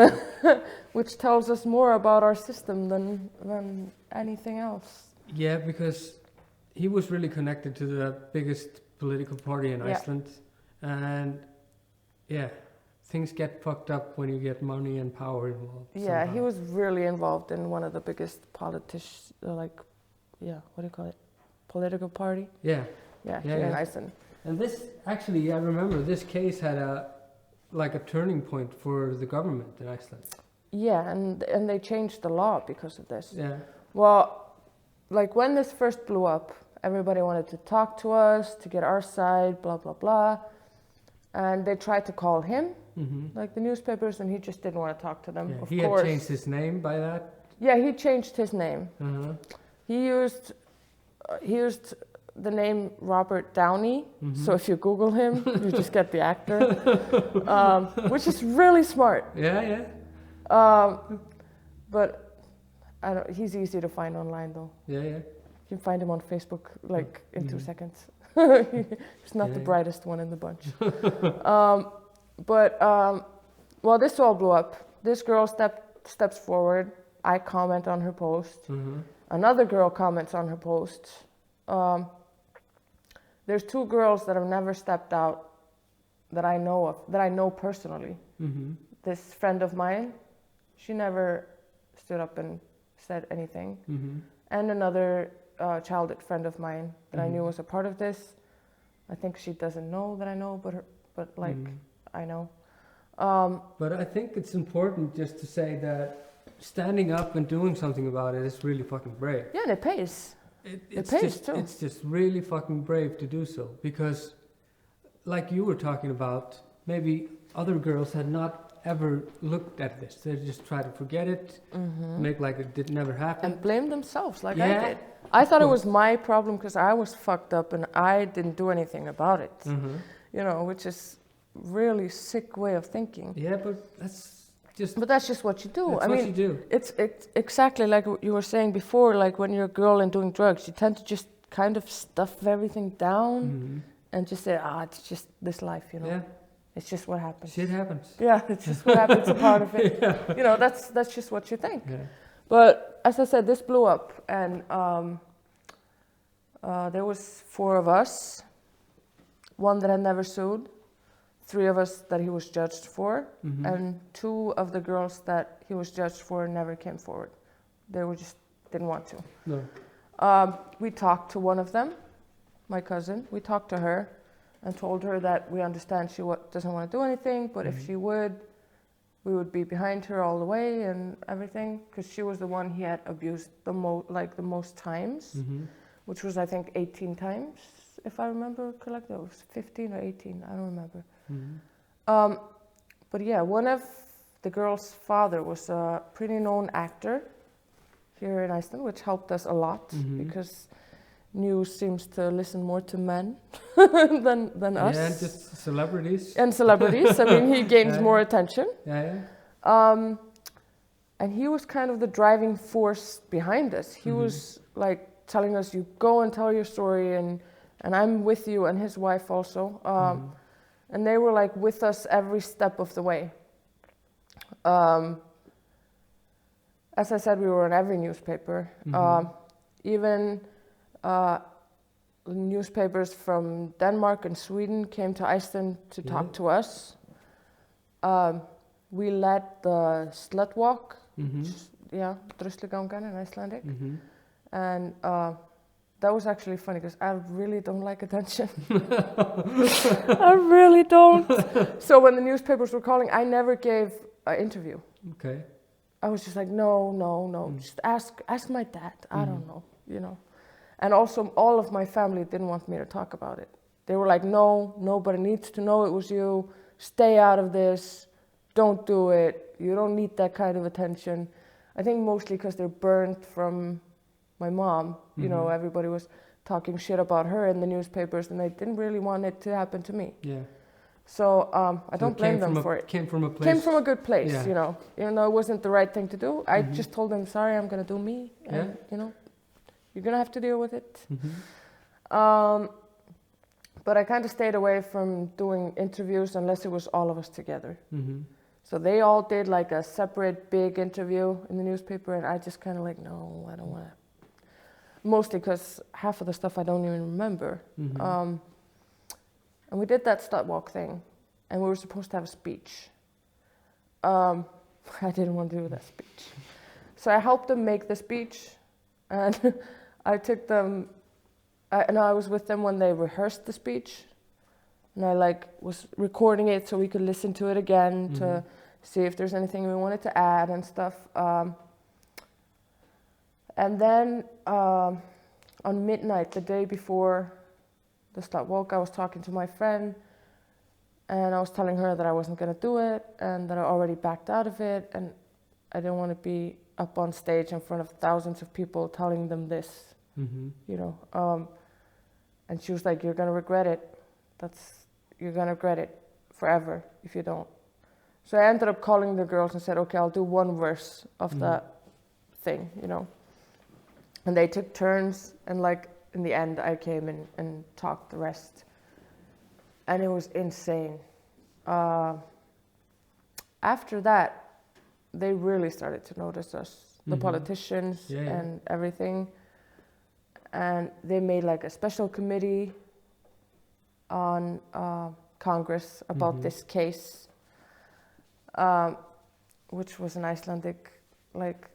up. Which tells us more about our system than anything else. Yeah, because he was really connected to the biggest political party in Iceland. And yeah, things get fucked up when you get money and power involved. Yeah, somehow. he was really involved in one of the biggest politicians, what do you call it? Political party? Yeah. Yeah, here in Iceland. And this, actually, I remember this case had a turning point for the government in Iceland. Yeah, and they changed the law because of this. Yeah. Well, like when this first blew up, everybody wanted to talk to us, to get our side, blah, blah, blah. And they tried to call him, like the newspapers, and he just didn't want to talk to them, of he course. Had changed his name by that? Yeah, he changed his name. He used the name Robert Downey, so if you Google him, you just get the actor, which is really smart. Yeah. But he's easy to find online, though. Yeah. You can find him on Facebook, in 2 seconds. He's not the brightest one in the bunch. Well, this all blew up. This girl steps forward. I comment on her post. Another girl comments on her post. There's 2 girls that have never stepped out that I know of, that I know personally. This friend of mine, she never stood up and said anything. And another childhood friend of mine that I knew was a part of this. I think she doesn't know that I know, but I know. But I think it's important just to say that standing up and doing something about it is really fucking brave. Yeah, and it pays. It pays too. It's just really fucking brave to do so, because like you were talking about, maybe other girls had not ever looked at this. They just try to forget it, make like it did never happen. And blame themselves like I did. I thought it was my problem because I was fucked up and I didn't do anything about it. You know, which is really sick way of thinking. Yeah, but that's just what you do. That's what you do. It's exactly like what you were saying before, like when you're a girl and doing drugs, you tend to just kind of stuff everything down and just say, it's just this life, you know. Yeah. It's just what happens. Shit happens. Yeah, it's just what happens, a part of it. Yeah. You know, that's just what you think. Yeah. But as I said, this blew up, and there was 4 of us, 1 that had never sued, 3 of us that he was judged for, and 2 of the girls that he was judged for never came forward. They didn't want to. No. We talked to one of them, my cousin. We talked to her and told her that we understand she doesn't want to do anything, but if she would, we would be behind her all the way and everything, because she was the one he had abused the most times, which was I think 18 times, if I remember correctly. It was 15 or 18, I don't remember. But yeah, one of the girl's father was a pretty known actor here in Iceland, which helped us a lot because news seems to listen more to men than us. Yeah, and just celebrities. And celebrities. I mean, he gains more attention. Yeah. And he was kind of the driving force behind us. He was like telling us, you go and tell your story, and I'm with you, and his wife also. And they were like with us every step of the way. As I said, we were in every newspaper. Even newspapers from Denmark and Sweden came to Iceland to talk to us. We led the slut walk druslugangan in Icelandic. Mm-hmm. And that was actually funny because I really don't like attention. I really don't. So when the newspapers were calling, I never gave an interview. Okay. I was just like, no, just ask my dad. I don't know, you know. And also all of my family didn't want me to talk about it. They were like, no, nobody needs to know it was you. Stay out of this. Don't do it. You don't need that kind of attention. I think mostly because they're burnt from my mom. You know, everybody was talking shit about her in the newspapers and they didn't really want it to happen to me. Yeah. So I don't blame them for it. Came from a place. Came from a good place, Yeah. you know. Even though it wasn't the right thing to do, I just told them, sorry, I'm going to do me. And, you know, you're going to have to deal with it. But I kind of stayed away from doing interviews unless it was all of us together. So they all did like a separate big interview in the newspaper and I just kind of like, no, I don't want to. Mostly because half of the stuff I don't even remember. And we did that slut walk thing and we were supposed to have a speech. I didn't want to do that speech. So I helped them make the speech and I took them, I was with them when they rehearsed the speech and I like was recording it so we could listen to it again to see if there's anything we wanted to add and stuff. And then on midnight, the day before the slut walk, I was talking to my friend and I was telling her that I wasn't going to do it and that I already backed out of it and I didn't want to be up on stage in front of thousands of people telling them this, you know. And she was like, you're going to regret it. You're going to regret it forever if you don't. So I ended up calling the girls and said, okay, I'll do one verse of the thing, you know. And they took turns and like in the end I came in and talked the rest. And it was insane. After that, they really started to notice us, the politicians and everything. And they made like a special committee on Congress about this case, which was an Icelandic, like,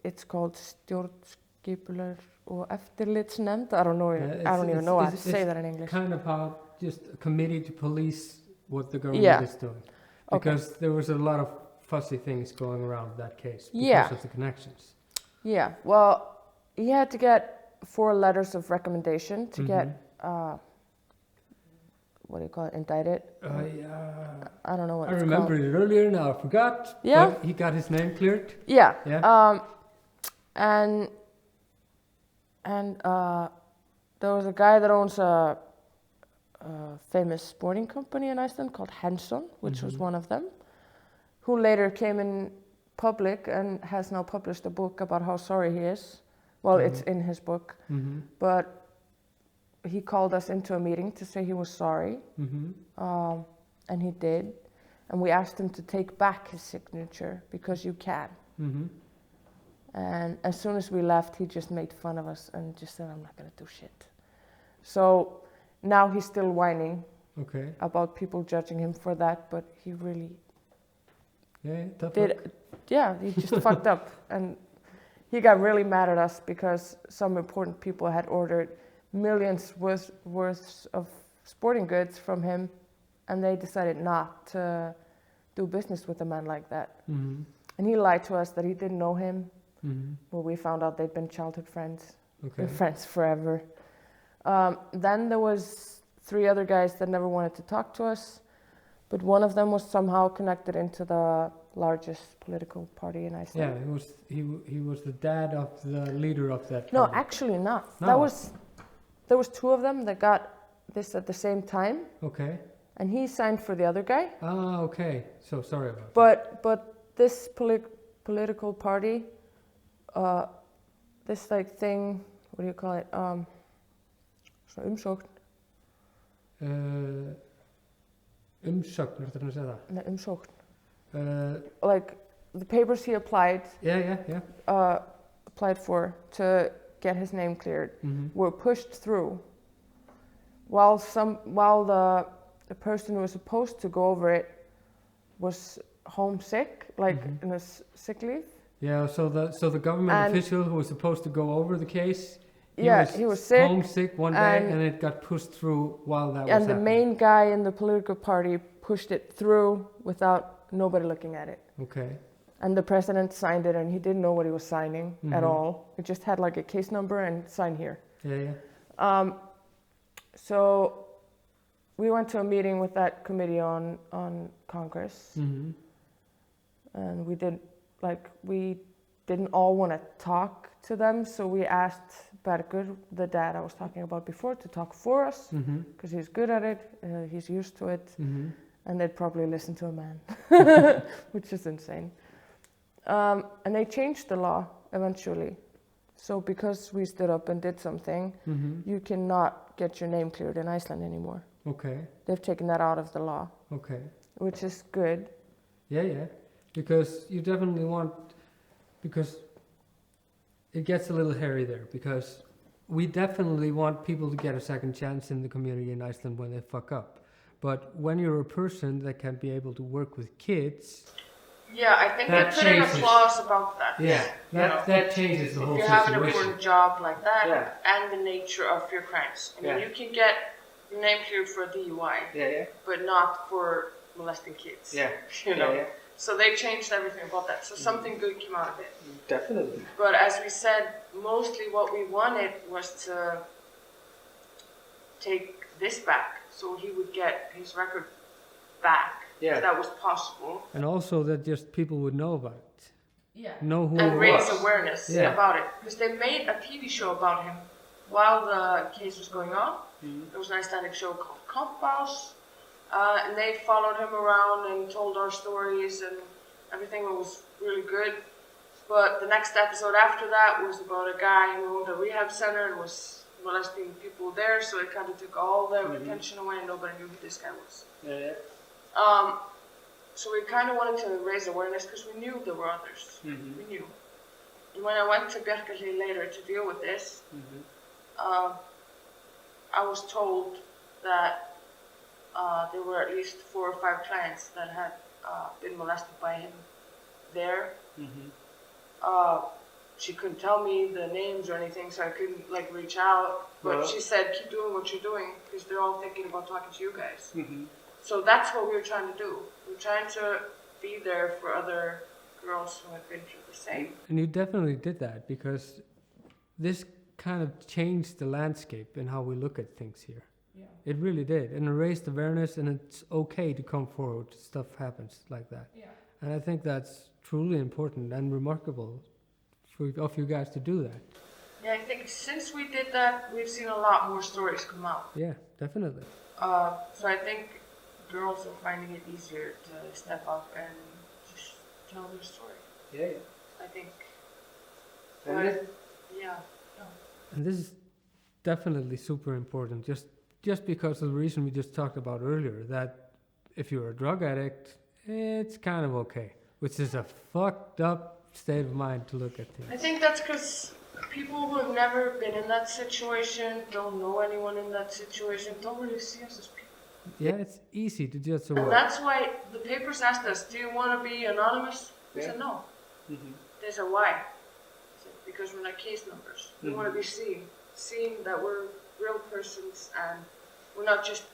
it's called stjórnskipunar og eftirlitsnefnd. I don't know. I don't even know how to say that in English. Kind of how just a committee to police what the government is doing, because there was a lot of fussy things going around that case because of the connections. Yeah. Well, he had to get 4 letters of recommendation to get what do you call it? Indicted. I don't know what it's called. I remembered it earlier. Now I forgot. Yeah. But he got his name cleared. Yeah. Yeah. And there was a guy that owns a famous sporting company in Iceland called Henson, which was one of them, who later came in public and has now published a book about how sorry he is. Well, it's in his book, but he called us into a meeting to say he was sorry, and he did. And we asked him to take back his signature because you can. And as soon as we left, he just made fun of us and just said, I'm not going to do shit. So now he's still whining about people judging him for that, but he really he just fucked up. And he got really mad at us because some important people had ordered millions worth of sporting goods from him, and they decided not to do business with a man like that. And he lied to us that he didn't know him. Well, we found out they'd been childhood friends, been friends forever. Then there was 3 other guys that never wanted to talk to us, but one of them was somehow connected into the largest political party in Iceland. Yeah, he was the dad of the leader of that party. No, actually not. No. There was 2 of them that got this at the same time. Okay. And he signed for the other guy. Ah, okay. So sorry about that. But this political party, this like thing, what do you call it? Umsókn. Umsókn, ertu að segja það? Nei, umsókn. Like the papers he applied. Applied for to get his name cleared were pushed through, while the person who was supposed to go over it was homesick, like in a sick leave. Yeah, so the government And- official who was supposed to go over the case, He was sick. homesick one day, and it got pushed through while that was And the happening. main guy in the political party pushed it through without nobody looking at it. Okay. And the president signed it, and he didn't know what he was signing at all. It just had like a case number and sign here. Yeah. So we went to a meeting with that committee on Congress, and we didn't all want to talk to them, so we asked Bergur, the dad I was talking about before, to talk for us, because he's good at it, he's used to it, and they'd probably listen to a man, which is insane. And they changed the law eventually. So because we stood up and did something, you cannot get your name cleared in Iceland anymore. Okay. They've taken that out of the law. Okay. Which is good. Yeah. Because you definitely want, because it gets a little hairy there, because we definitely want people to get a second chance in the community in Iceland when they fuck up. But when you're a person that can be able to work with kids... Yeah, I think they put in a clause about that. Yeah, that changes the whole situation. If you have an important job like that, and the nature of your crimes. I mean, you can get your name cleared for a DUI, but not for molesting kids. Yeah. You know? So they changed everything about that. So something good came out of it. Definitely. But as we said, mostly what we wanted was to take this back, so he would get his record back. Yeah. That was possible. And also that just people would know about it. Yeah. Know who and it raise was. Awareness about it. Because they made a TV show about him while the case was going on. There was an Icelandic show called Compass. And they followed him around and told our stories, and everything was really good. But the next episode after that was about a guy who owned a rehab center and was molesting people there, so it kind of took all their attention away and nobody knew who this guy was. So we kind of wanted to raise awareness because we knew there were others. We knew. And when I went to Bjarkarhlíð later to deal with this, I was told that there were at least 4 or 5 clients that had been molested by him there. She couldn't tell me the names or anything, so I couldn't reach out. But she said, keep doing what you're doing because they're all thinking about talking to you guys. So that's what we were trying to do. We were trying to be there for other girls who had been through the same. And you definitely did that because this kind of changed the landscape in how we look at things here. Yeah. It really did. And it raised awareness, and it's okay to come forward. Stuff happens like that. Yeah. And I think that's truly important and remarkable of you guys to do that. Yeah, I think since we did that, we've seen a lot more stories come out. Yeah, definitely. So I think girls are finding it easier to step up and just tell their story. Yeah. I think. Yeah. And this is definitely super important, just because of the reason we just talked about earlier, that if you're a drug addict, it's kind of okay, which is a fucked up state of mind to look at things. I think that's because people who have never been in that situation, don't know anyone in that situation, don't really see us as people. Yeah, it's easy to judge a And world. that's why the papers asked us, do you want to be anonymous? We said no. They said, why? I said, because we're not case numbers. We want to be seen that we're real persons and we're not just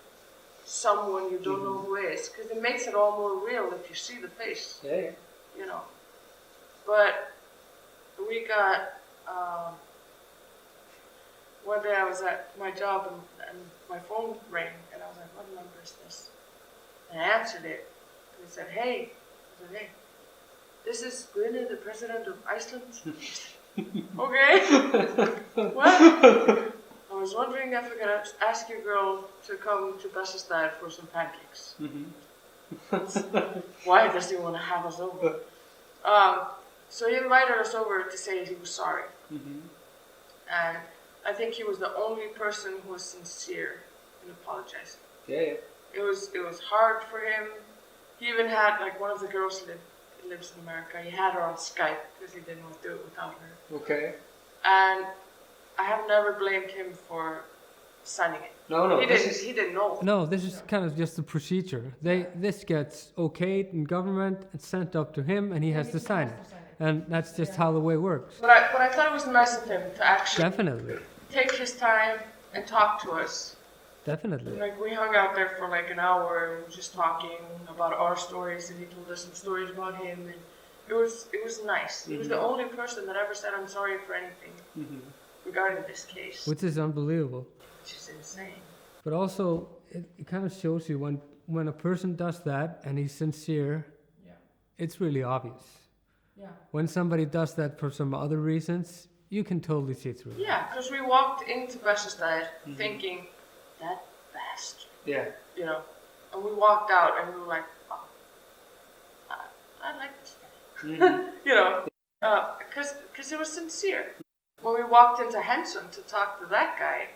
someone you don't know who is. Because it makes it all more real if you see the face. Yeah. You know. But we got, one day I was at my job and my phone rang and I was like, what number is this? And I answered it and it said, hey. I said, hey, this is Glódís, the president of Iceland. Okay. What? I was wondering if we could ask your girl to come to Bessastaðir for some pancakes. Why does he want to have us over? So he invited us over to say he was sorry. And I think he was the only person who was sincere in apologizing. Yeah. It was hard for him. He even had, one of the girls lives in America, he had her on Skype because he didn't want to do it without her. Okay. And I have never blamed him for signing it. No. He didn't know. No, this is kind of just the procedure. This gets okayed in government and sent up to him, and he has to sign it. And that's just how the way works. But I thought it was nice of him to actually Definitely. take his time and talk to us. Definitely. Like, we hung out there for like an hour and just talking about our stories, and he told us some stories about him, and it was nice. He was the only person that ever said I'm sorry for anything regarding this case. Which is unbelievable. Which is insane. But also, it kind of shows you when a person does that and he's sincere, it's really obvious. Yeah. When somebody does that for some other reasons, you can totally see through it. Yeah, because we walked into Bessastad thinking, that bastard. Yeah. You know, and we walked out and we were like, oh, I like this guy. You know, because it was sincere. When we walked into Henson to talk to that guy,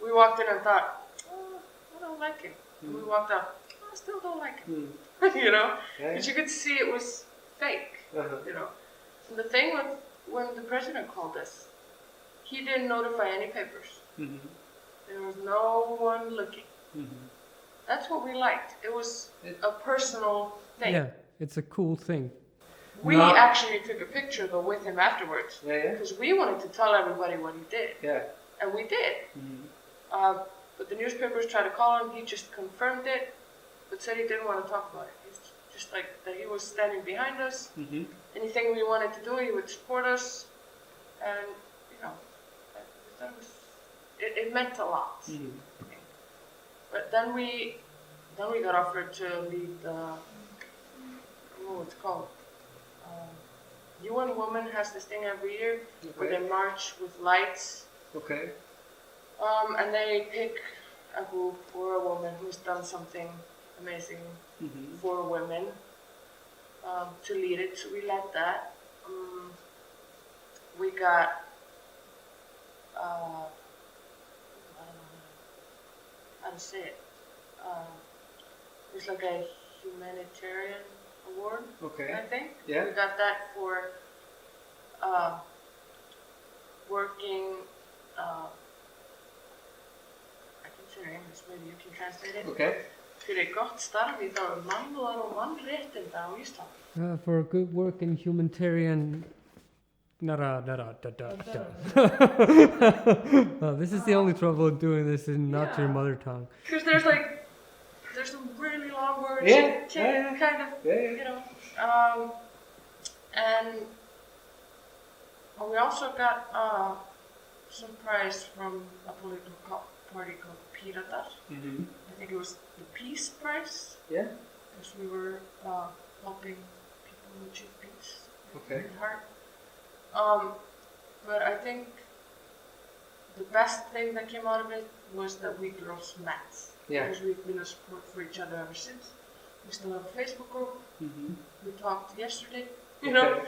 we walked in and thought, oh, I don't like him. And we walked out, I still don't like him. You know, because you could see it was fake. You know, and the thing with when the president called us, he didn't notify any papers. There was no one looking. That's what we liked. It was a personal thing. Yeah, it's a cool thing. We actually took a picture though with him afterwards. Yeah. Because we wanted to tell everybody what he did. Yeah. And we did. But the newspapers tried to call him. He just confirmed it, but said he didn't want to talk about it. He's just like that he was standing behind us. Anything we wanted to do, he would support us. And, you know, that was, it meant a lot. But then we got offered to lead the, what's it called? UN Women has this thing every year where they march with lights. Okay. And they pick a group or a woman who's done something amazing for women to lead it. So we led that. We got, I don't know how to say it. It was like a humanitarian award, I think. Yeah. We got that for working, I can say it in English, maybe you can translate it. Okay. Fyrir gott starf í þágu mannúðar og mannréttinda á Íslandi. For good work in humanitarian. This is the only trouble in doing this in not your mother tongue. Because there's some really long words. Kind of, you know. And we also got some prize from a political party called Piratar. I think it was the Peace Prize. Yeah. Because we were helping people achieve peace. Okay. In heart. But I think the best thing that came out of it was that we girls met. Yeah. Because we've been a support for each other ever since. We still have a Facebook group. We talked yesterday, you know.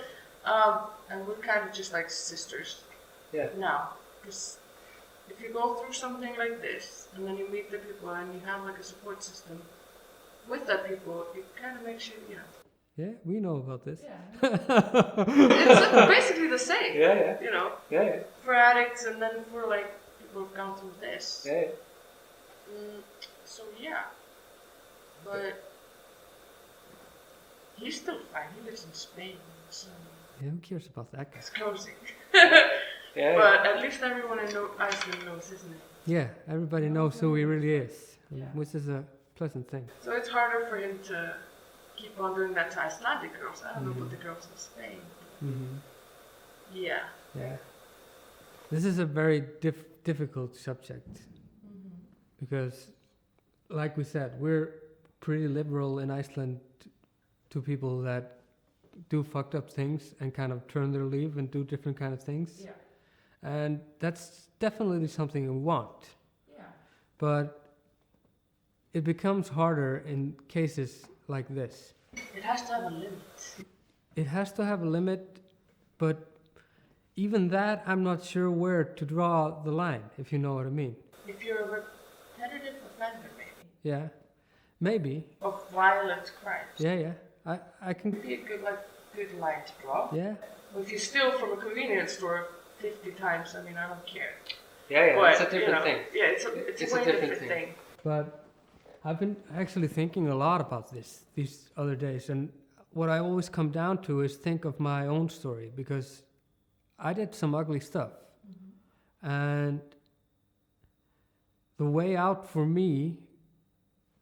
And we're kind of just like sisters now. Because if you go through something like this, and then you meet the people and you have like a support system with that people, it kind of makes you, you know. Yeah, we know about this. It's basically the same. Yeah. You know. Yeah. For addicts, and then for like people who've gone through this. Yeah. So yeah, but he's still fine. He lives in Spain, so Yeah, who cares about that guy? it's cozy. Yeah. But at least everyone in Iceland knows his name. Yeah, everybody knows who he really is, which is a pleasant thing. So it's harder for him to keep on doing that to Icelandic girls. I don't know about the girls in Spain. Yeah. Yeah. This is a very difficult subject because, like we said, we're pretty liberal in Iceland to people that do fucked up things and kind of turn their leaf and do different kind of things. Yeah. And that's definitely something we want. Yeah. But it becomes harder in cases like this. It has to have a limit. It has to have a limit, but even that, I'm not sure where to draw the line, if you know what I mean. If you're a repetitive offender, maybe. Yeah, maybe. Of violent crimes. Yeah. I can. It'd be a good line to draw. Yeah. If you steal from a convenience store 50 times, I mean, I don't care. Yeah, but, it's a different thing. Yeah, it's a way different thing. But I've been actually thinking a lot about this these other days, and what I always come down to is think of my own story, because I did some ugly stuff. And the way out for me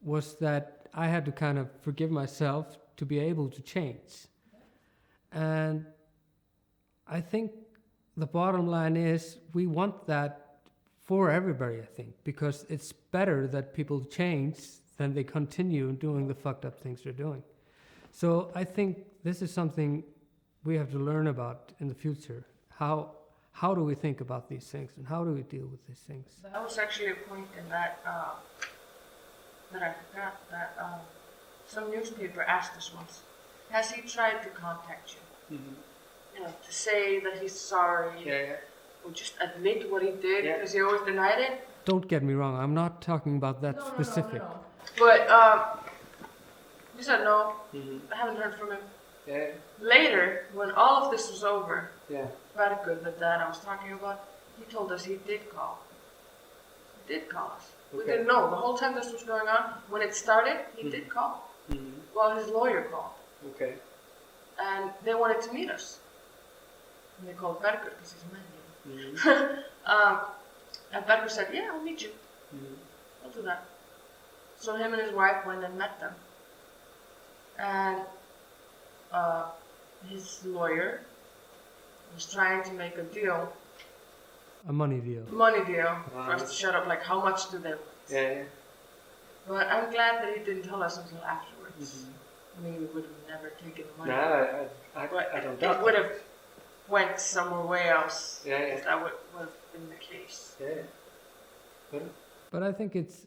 was that I had to kind of forgive myself to be able to change. And I think the bottom line is we want that for everybody, I think, because it's better that people change than they continue doing the fucked up things they're doing. So I think this is something we have to learn about in the future. How do we think about these things, and how do we deal with these things? That was actually a point in that that I forgot, that some newspaper asked us once, has he tried to contact you? To say that he's sorry, or just admit what he did, because he always denied it. Don't get me wrong, I'm not talking about that specific. No. But he said no, I haven't heard from him. Later, when all of this was over, Bergur, the dad I was talking about, he told us he did call. He did call us. We didn't know. The whole time this was going on, when it started, he did call. Well, his lawyer called. And they wanted to meet us. And they called Bergur because he's a man. And Bergur said, yeah, I'll meet you. I'll do that. So him and his wife went and met them. And his lawyer was trying to make a deal. A money deal. For us to shut up, like how much do they want? But I'm glad that he didn't tell us until afterwards. I mean, we would have never taken the money. No, I don't doubt it would have went somewhere way else. If that would have been the case. But I think it's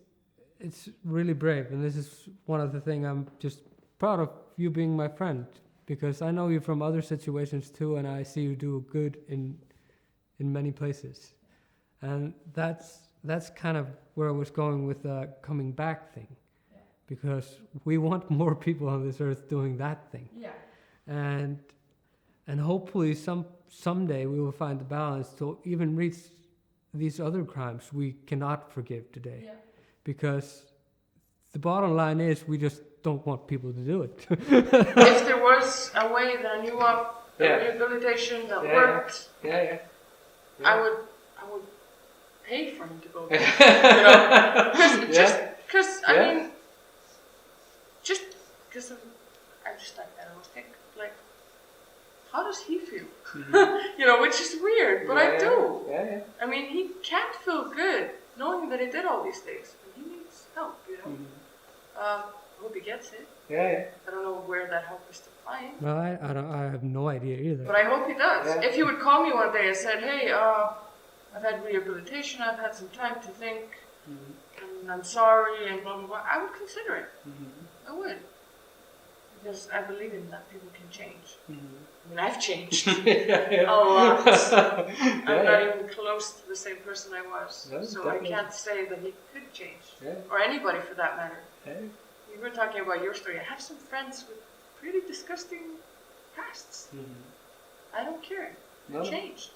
really brave, and this is one of the things I'm just proud of you being my friend, because I know you from other situations too, and I see you do good in many places, and that's kind of where I was going with the coming back thing, because we want more people on this earth doing that thing, and hopefully someday we will find the balance to even reach these other crimes we cannot forgive today, because the bottom line is we just don't want people to do it. If there was a way that I knew of, rehabilitation that worked, I would pay for him to go there. Because I mean, just because I just like that. I was thinking, like, how does he feel? Which is weird, but I do. I mean, he can't feel good knowing that he did all these things. He needs help, I hope he gets it. I don't know where that help is to find. Well, I have no idea either. But I hope he does. If he would call me one day and said, hey, I've had rehabilitation, I've had some time to think, and I'm sorry, and blah, blah, blah, I would consider it. I would. Because I believe in that people can change. I mean, I've changed a lot. I'm not even close to the same person I was. So I can't say that he could change. Or anybody for that matter. You were talking about your story. I have some friends with pretty disgusting pasts. I don't care. They changed.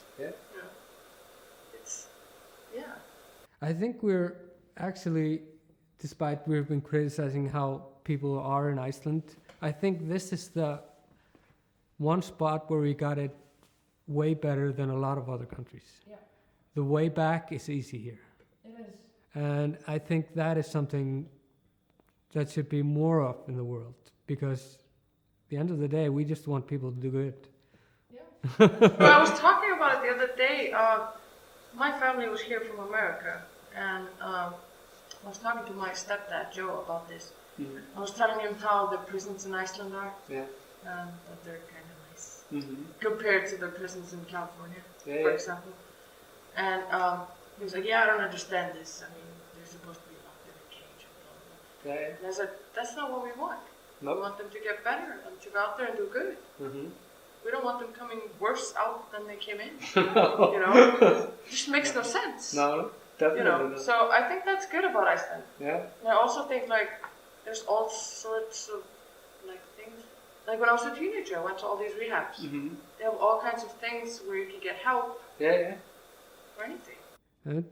I think we're actually, despite we've been criticizing how people are in Iceland, I think this is the one spot where we got it way better than a lot of other countries. The way back is easy here. It is. And I think that is something that should be more of in the world, because at the end of the day, we just want people to do good. Well, I was talking about it the other day. My family was here from America, and I was talking to my stepdad, Joe, about this. I was telling him how the prisons in Iceland are, that they're kind of nice compared to the prisons in California, for example. And he was like, I don't understand this. I mean, they're supposed to be locked in a cage and blah, blah, blah. And I said, that's not what we want. We want them to get better, them to go out there and do good. We don't want them coming worse out than they came in. It just makes no sense. No, definitely not. So I think that's good about Iceland. And I also think there's all sorts of things. Like when I was a teenager, I went to all these rehabs. They have all kinds of things where you can get help. For anything. And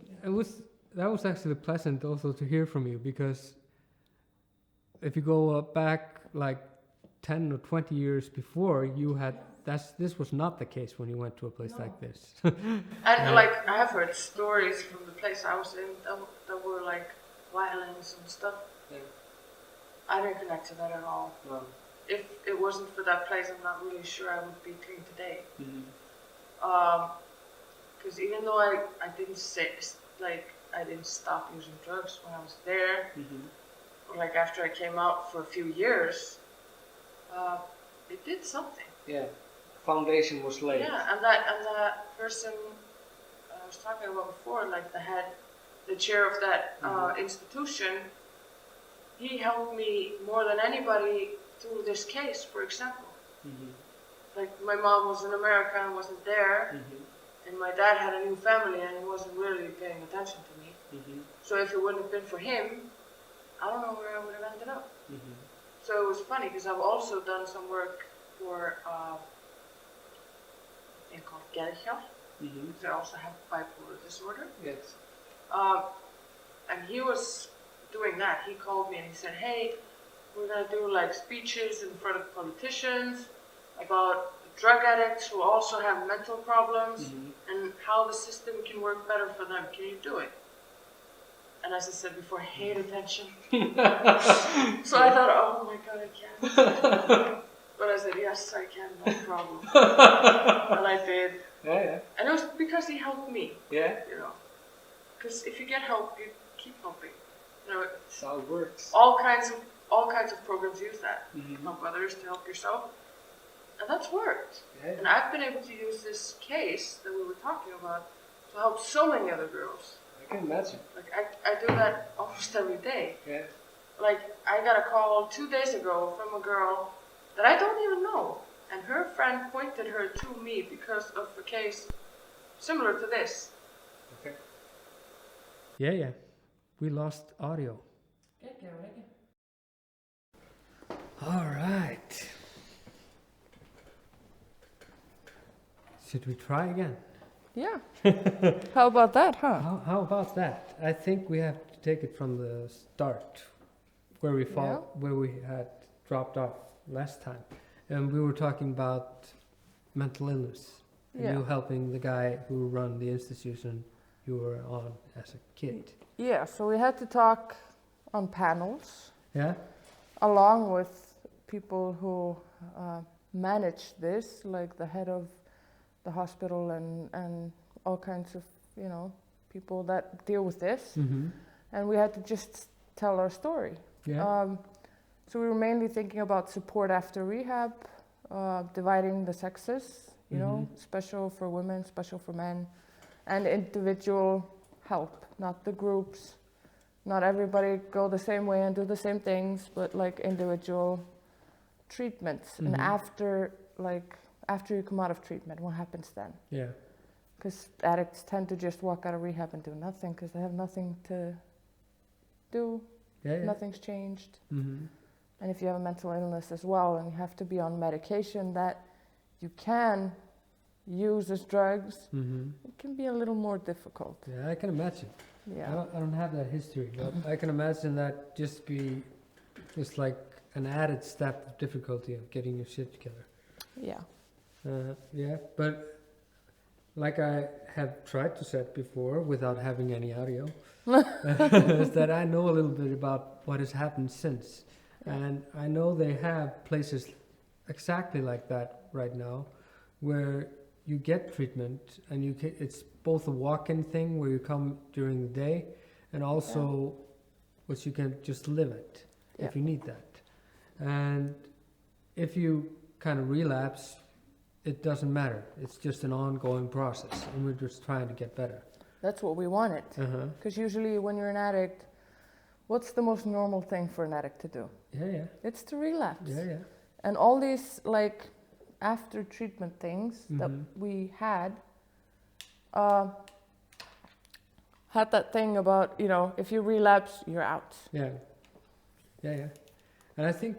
that was actually pleasant also to hear from you, because if you go back like 10 or 20 years before, this was not the case when you went to a place like this. And like I have heard stories from the place I was in that were like violence and stuff. Yeah. I didn't connect to that at all. No. If it wasn't for that place, I'm not really sure I would be clean today. Mm-hmm. Because even though I didn't I didn't stop using drugs when I was there, or like after I came out for a few years, it did something. Yeah, foundation was laid. Yeah, and that person I was talking about before, like the chair of that institution, he helped me more than anybody through this case, for example. Like my mom was in America and wasn't there, and my dad had a new family and he wasn't really paying attention to me. So if it wouldn't have been for him, I don't know where I would have ended up. So it was funny because I've also done some work for a thing called Geðhjálp. They also have bipolar disorder. Yes. And he was doing that. He called me and he said, "Hey, we're gonna do like speeches in front of politicians about drug addicts who also have mental problems and how the system can work better for them. Can you do it?" And as I said before, I hate attention. So I thought, oh my God, I can't. But I said, yes, I can, no problem. And I did. Yeah. And it was because he helped me. Yeah. You know, because if you get help, you keep helping. You know, That's how it works. all kinds of programs use that. Help others to help yourself, and that's worked. Yeah. And I've been able to use this case that we were talking about to help so many other girls. I can imagine. Like I do that almost every day. Yeah. Like I got a call 2 days ago from a girl that I don't even know, and her friend pointed her to me because of a case similar to this. Okay. Yeah. We lost audio. All right. Should we try again? Yeah. How about that, huh? How about that? I think we have to take it from the start, where we had dropped off last time, and we were talking about mental illness. And you helping the guy who run the institution you were on as a kid. Yeah. So we had to talk on panels. Yeah. Along with people who manage this, like the head of the hospital and all kinds of, people that deal with this. And we had to just tell our story. Yeah. So we were mainly thinking about support after rehab, dividing the sexes, special for women, special for men, and individual help, not the groups. Not everybody go the same way and do the same things, but like individual treatments. And after you come out of treatment, what happens then? Yeah. Because addicts tend to just walk out of rehab and do nothing because they have nothing to do. Yeah. Nothing's changed. And if you have a mental illness as well and you have to be on medication that you can use as drugs, it can be a little more difficult. Yeah, I can imagine. Yeah. I don't have that history, but I can imagine that just like an added step of difficulty of getting your shit together. Yeah. Yeah, but like I have tried to say before without having any audio, is that I know a little bit about what has happened since. And I know they have places exactly like that right now where you get treatment and it's both a walk-in thing where you come during the day and also which you can just live it if you need that. And if you kind of relapse, it doesn't matter. It's just an ongoing process and we're just trying to get better. That's what we wanted. Because usually when you're an addict, what's the most normal thing for an addict to do? Yeah. It's to relapse. Yeah. And all these after treatment things that we had that thing about, if you relapse, you're out. Yeah. And I think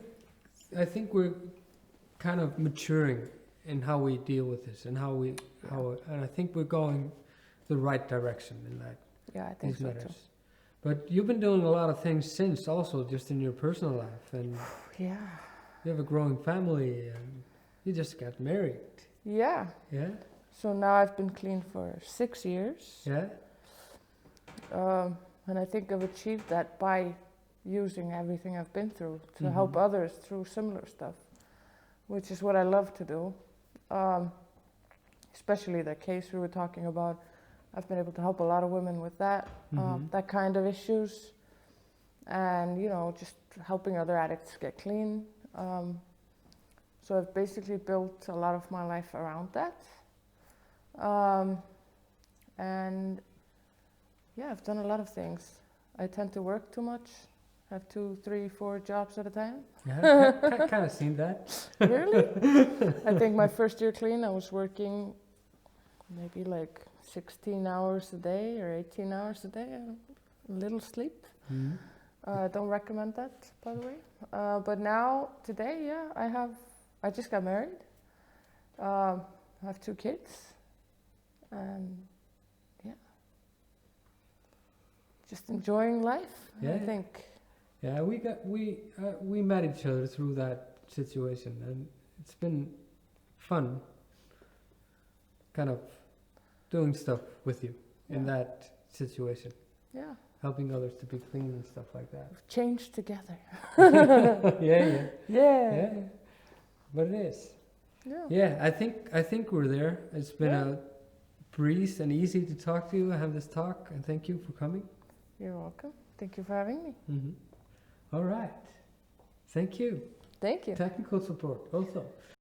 we're kind of maturing in how we deal with this and and I think we're going the right direction in that Yeah, I think these so matters. But you've been doing a lot of things since, also just in your personal life, and too. Yeah. you have a growing family, and you just got married. Yeah. Yeah, So now I've been clean for 6 years. yeah. And I think I've achieved that by using everything I've been through to help Mhm. others through similar stuff, which is what I love to do. Especially the case we were talking about. I've been able to help a lot of women with that, Mhm. that kind of issues. And, you know, just helping other addicts get clean. So I've basically built a lot of my life around that. And yeah, I've done a lot of things. I tend to work too much, have 2, 3, 4 jobs at a time. Yeah, kind of seen that. Really? I think my first year clean, I was working maybe like 16 hours a day or 18 hours a day, a little sleep. Mhm. I don't recommend that, by the way. But now, today, yeah, I just got married. I have 2 kids. And yeah, just enjoying life, I Yeah. think. Yeah, we met each other through that situation, and it's been fun, kind of doing stuff with you in Yeah. that situation, Yeah, helping others to be clean and stuff like that. we've changed together. Yeah, Yeah. yeah. But it is. Yeah. Yeah, I think we're there. It's been Yeah. a breeze and easy to talk to you, have this talk, and thank you for coming. You're welcome. Thank you for having me. Hmm. All right. Thank you. Thank you. Technical support also.